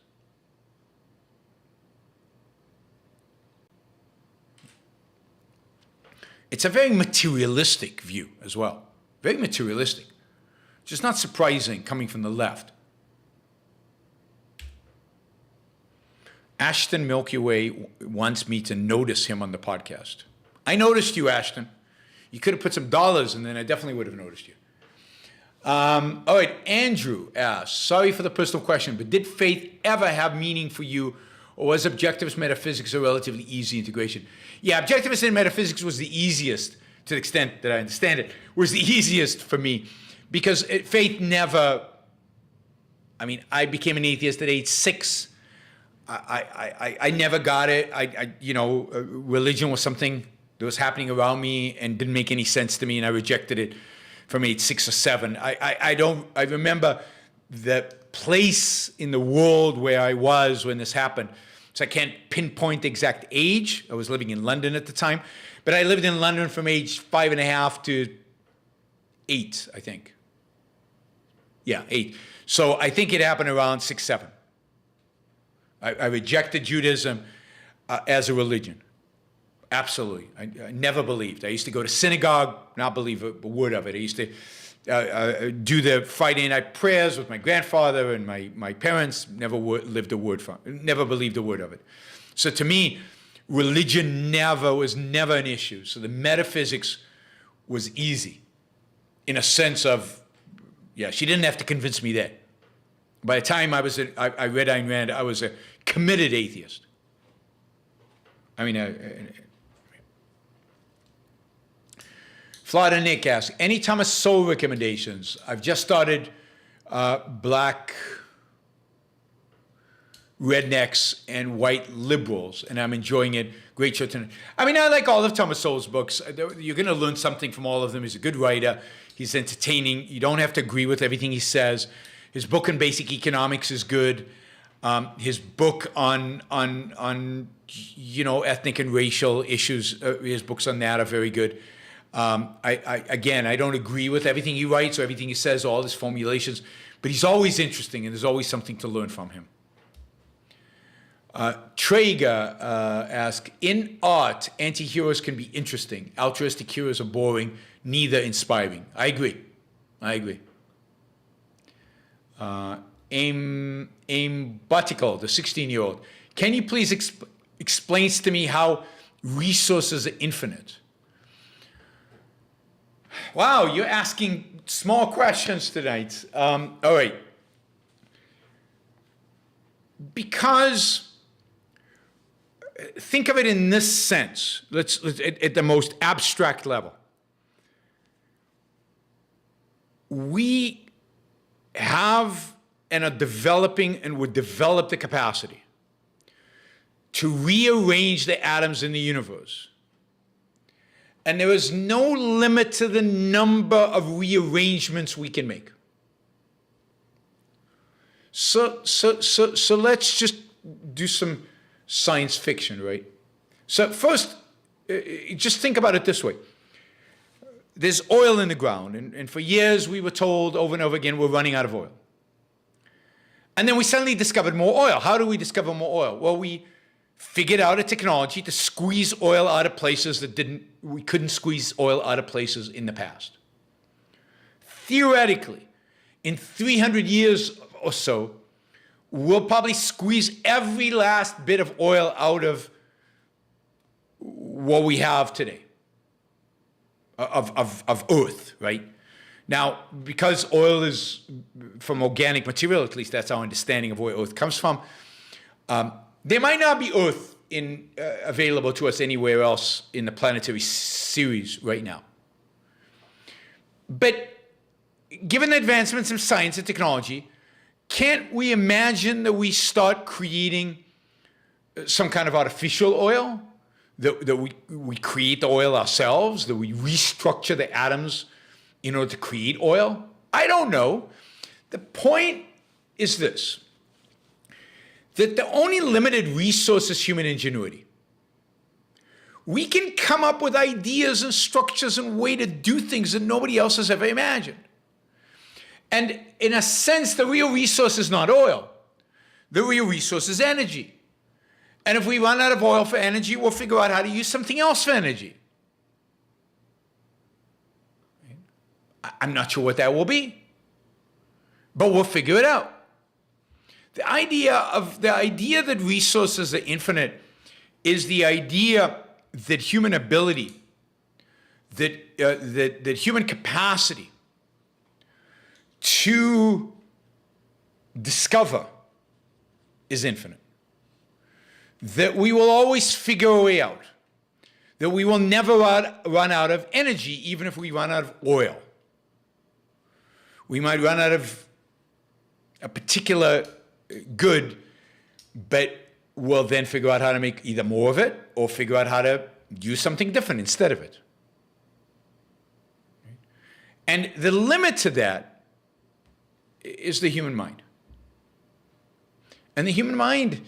It's a very materialistic view as well, very materialistic, which is not surprising coming from the left. Ashton Milky Way wants me to notice him on the podcast. I noticed you, Ashton. You could have put some dollars and then I definitely would have noticed you. All right, Andrew asks, sorry for the personal question, but did faith ever have meaning for you, or was objectivist metaphysics a relatively easy integration? Yeah, objectivist metaphysics was the easiest, to the extent that I understand it, was the easiest for me, because faith never, I mean, I became an atheist at age 6. I never got it. Religion was something that was happening around me and didn't make any sense to me, and I rejected it from age 6 or 7. I remember the place in the world where I was when this happened. So I can't pinpoint the exact age. I was living in London at the time, but I lived in London from age 5.5 to 8, I think. Yeah, 8. So I think it happened around 6, 7. I rejected Judaism as a religion. Absolutely. I never believed. I used to go to synagogue, not believe a word of it. I used to do the Friday night prayers with my grandfather and my parents. Never believed a word of it. So to me, religion was never an issue. So the metaphysics was easy, in a sense of, yeah, she didn't have to convince me that. By the time I read Ayn Rand, I was a committed atheist. I mean, Florida Nick asks, any Thomas Sowell recommendations? I've just started Black Rednecks and White Liberals, and I'm enjoying it. Great show tonight. I mean, I like all of Thomas Sowell's books. You're going to learn something from all of them. He's a good writer. He's entertaining. You don't have to agree with everything he says. His book on basic economics is good. His book on ethnic and racial issues, his books on that are very good. I don't agree with everything he writes or everything he says, all his formulations, but he's always interesting and there's always something to learn from him. Traeger asks, in art, anti-heroes can be interesting. Altruistic heroes are boring, neither inspiring. I agree. Aim Buticle, the 16-year-old. Can you please explain to me how resources are infinite? Wow, you're asking small questions tonight. All right. Because think of it in this sense. Let's at the most abstract level. We have and are developing and would develop the capacity to rearrange the atoms in the universe. And there is no limit to the number of rearrangements we can make. So let's just do some science fiction, right? So first, just think about it this way. There's oil in the ground, and for years we were told over and over again we're running out of oil. And then we suddenly discovered more oil. How do we discover more oil? Well, we figured out a technology to squeeze oil out of places we couldn't squeeze oil out of places in the past. Theoretically, in 300 years or so, we'll probably squeeze every last bit of oil out of what we have today, of Earth, right? Now, because oil is from organic material, at least that's our understanding of where Earth comes from, there might not be Earth available to us anywhere else in the planetary series right now. But given the advancements in science and technology, can't we imagine that we start creating some kind of artificial oil? That we create the oil ourselves? That we restructure the atoms in order to create oil? I don't know. The point is this, that the only limited resource is human ingenuity. We can come up with ideas and structures and way to do things that nobody else has ever imagined. And in a sense, the real resource is not oil. The real resource is energy. And if we run out of oil for energy, we'll figure out how to use something else for energy. I'm not sure what that will be, but we'll figure it out. The idea that resources are infinite is the idea that human ability, that human capacity to discover is infinite. That we will always figure a way out. That we will never run out of energy, even if we run out of oil. We might run out of a particular good, but we'll then figure out how to make either more of it or figure out how to use something different instead of it. And the limit to that is the human mind. And the human mind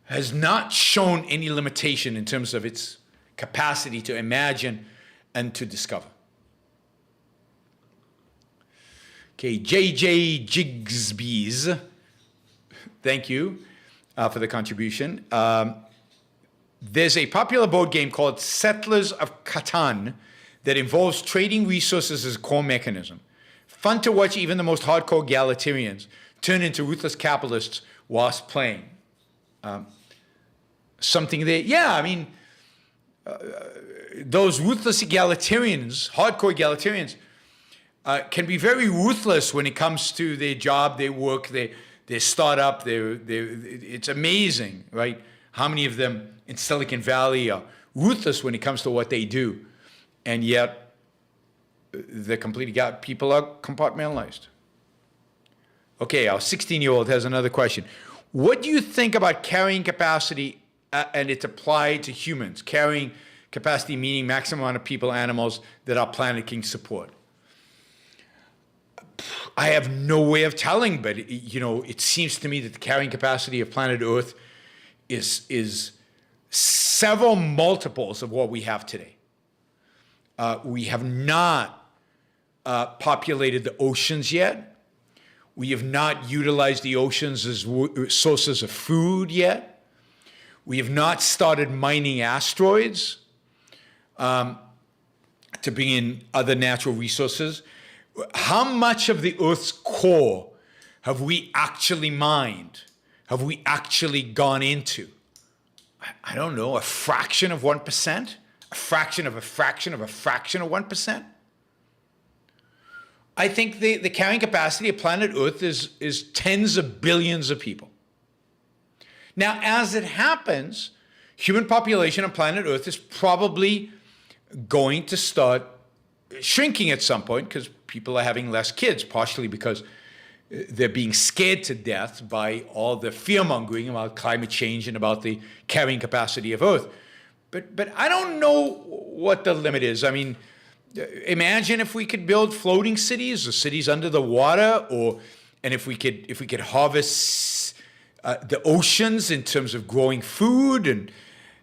has not shown any limitation in terms of its capacity to imagine and to discover. Okay, J.J. Jigsby's, thank you for the contribution. There's a popular board game called Settlers of Catan that involves trading resources as a core mechanism. Fun to watch even the most hardcore egalitarians turn into ruthless capitalists whilst playing. Something that, yeah, I mean, those ruthless egalitarians, hardcore egalitarians, can be very ruthless when it comes to their job, their work, their startup. It's amazing, right? How many of them in Silicon Valley are ruthless when it comes to what they do, and yet the people are compartmentalized. Okay, our 16-year-old has another question. What do you think about carrying capacity and it's applied to humans? Carrying capacity meaning maximum amount of people, animals that our planet can support. I have no way of telling, but it seems to me that the carrying capacity of planet Earth is several multiples of what we have today. We have not populated the oceans yet. We have not utilized the oceans as sources of food yet. We have not started mining asteroids to bring in other natural resources. How much of the Earth's core have we actually mined? Have we actually gone into? I don't know, a fraction of 1%? A fraction of a fraction of a fraction of 1%? I think the carrying capacity of planet Earth is tens of billions of people. Now, as it happens, human population on planet Earth is probably going to start shrinking at some point because people are having less kids, partially because they're being scared to death by all the fear-mongering about climate change and about the carrying capacity of Earth. But I don't know what the limit is. I mean, imagine if we could build floating cities or cities under the water, and if we could harvest the oceans in terms of growing food, and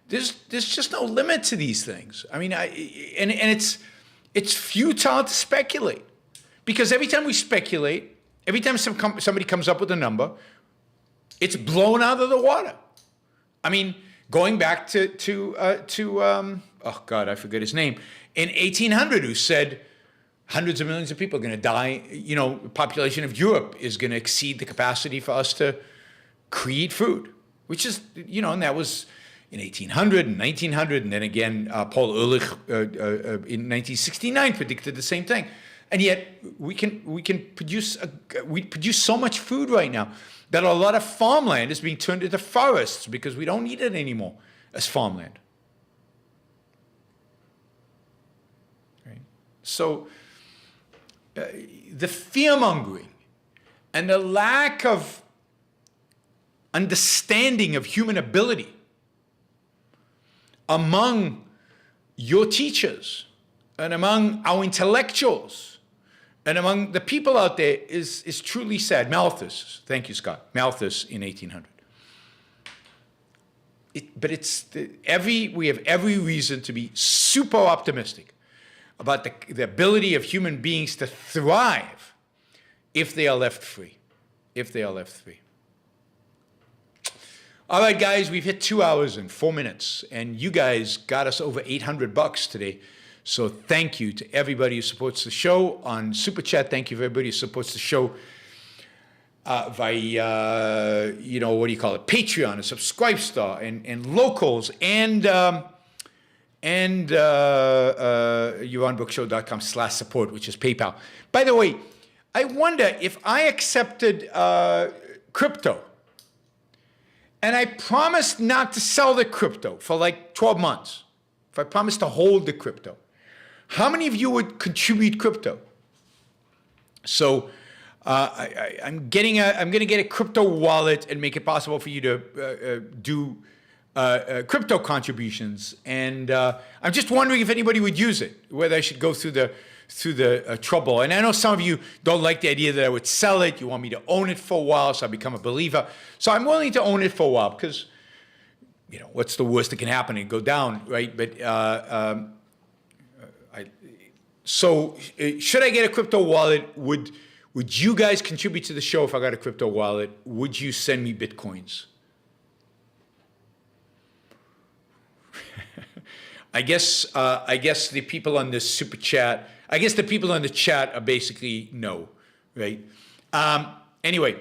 there's just no limit to these things. I mean, it's futile to speculate, because every time we speculate, every time somebody comes up with a number, it's blown out of the water. I mean, going back to oh God, I forget his name, in 1800, who said hundreds of millions of people are going to die. The population of Europe is going to exceed the capacity for us to create food, which is, and that was in 1800 and 1900, and then again, Paul Ehrlich in 1969 predicted the same thing. And yet we produce so much food right now that a lot of farmland is being turned into forests because we don't need it anymore as farmland. Right? So the fear-mongering and the lack of understanding of human ability among your teachers and among our intellectuals and among the people out there is truly sad. Malthus, thank you, Scott. Malthus in 1800. We have every reason to be super optimistic about the ability of human beings to thrive if they are left free. If they are left free. All right, guys, we've hit 2 hours and 4 minutes, and you guys got us over $800 today. So thank you to everybody who supports the show on Super Chat. Thank you to everybody who supports the show via, Patreon and Subscribestar and Locals and YaronBrookShow.com/support, which is PayPal. By the way, I wonder if I accepted crypto, and I promised not to sell the crypto for like 12 months. If I promised to hold the crypto, how many of you would contribute crypto? So I'm going to get a crypto wallet and make it possible for you to do crypto contributions. And I'm just wondering if anybody would use it, whether I should go through through the trouble. And I know some of you don't like the idea that I would sell it. You want me to own it for a while, so I become a believer. So I'm willing to own it for a while because, you know, what's the worst that can happen? It go down, right? But should I get a crypto wallet? Would you guys contribute to the show if I got a crypto wallet? Would you send me Bitcoins? I guess the people on this super chat, I guess the people on the chat are basically no, right? Anyway,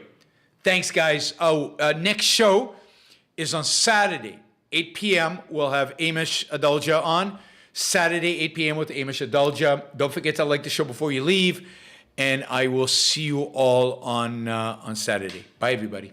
thanks, guys. Next show is on Saturday, 8 p.m. We'll have Amish Adulja on. Saturday, 8 p.m. with Amish Adulja. Don't forget to like the show before you leave. And I will see you all on Saturday. Bye, everybody.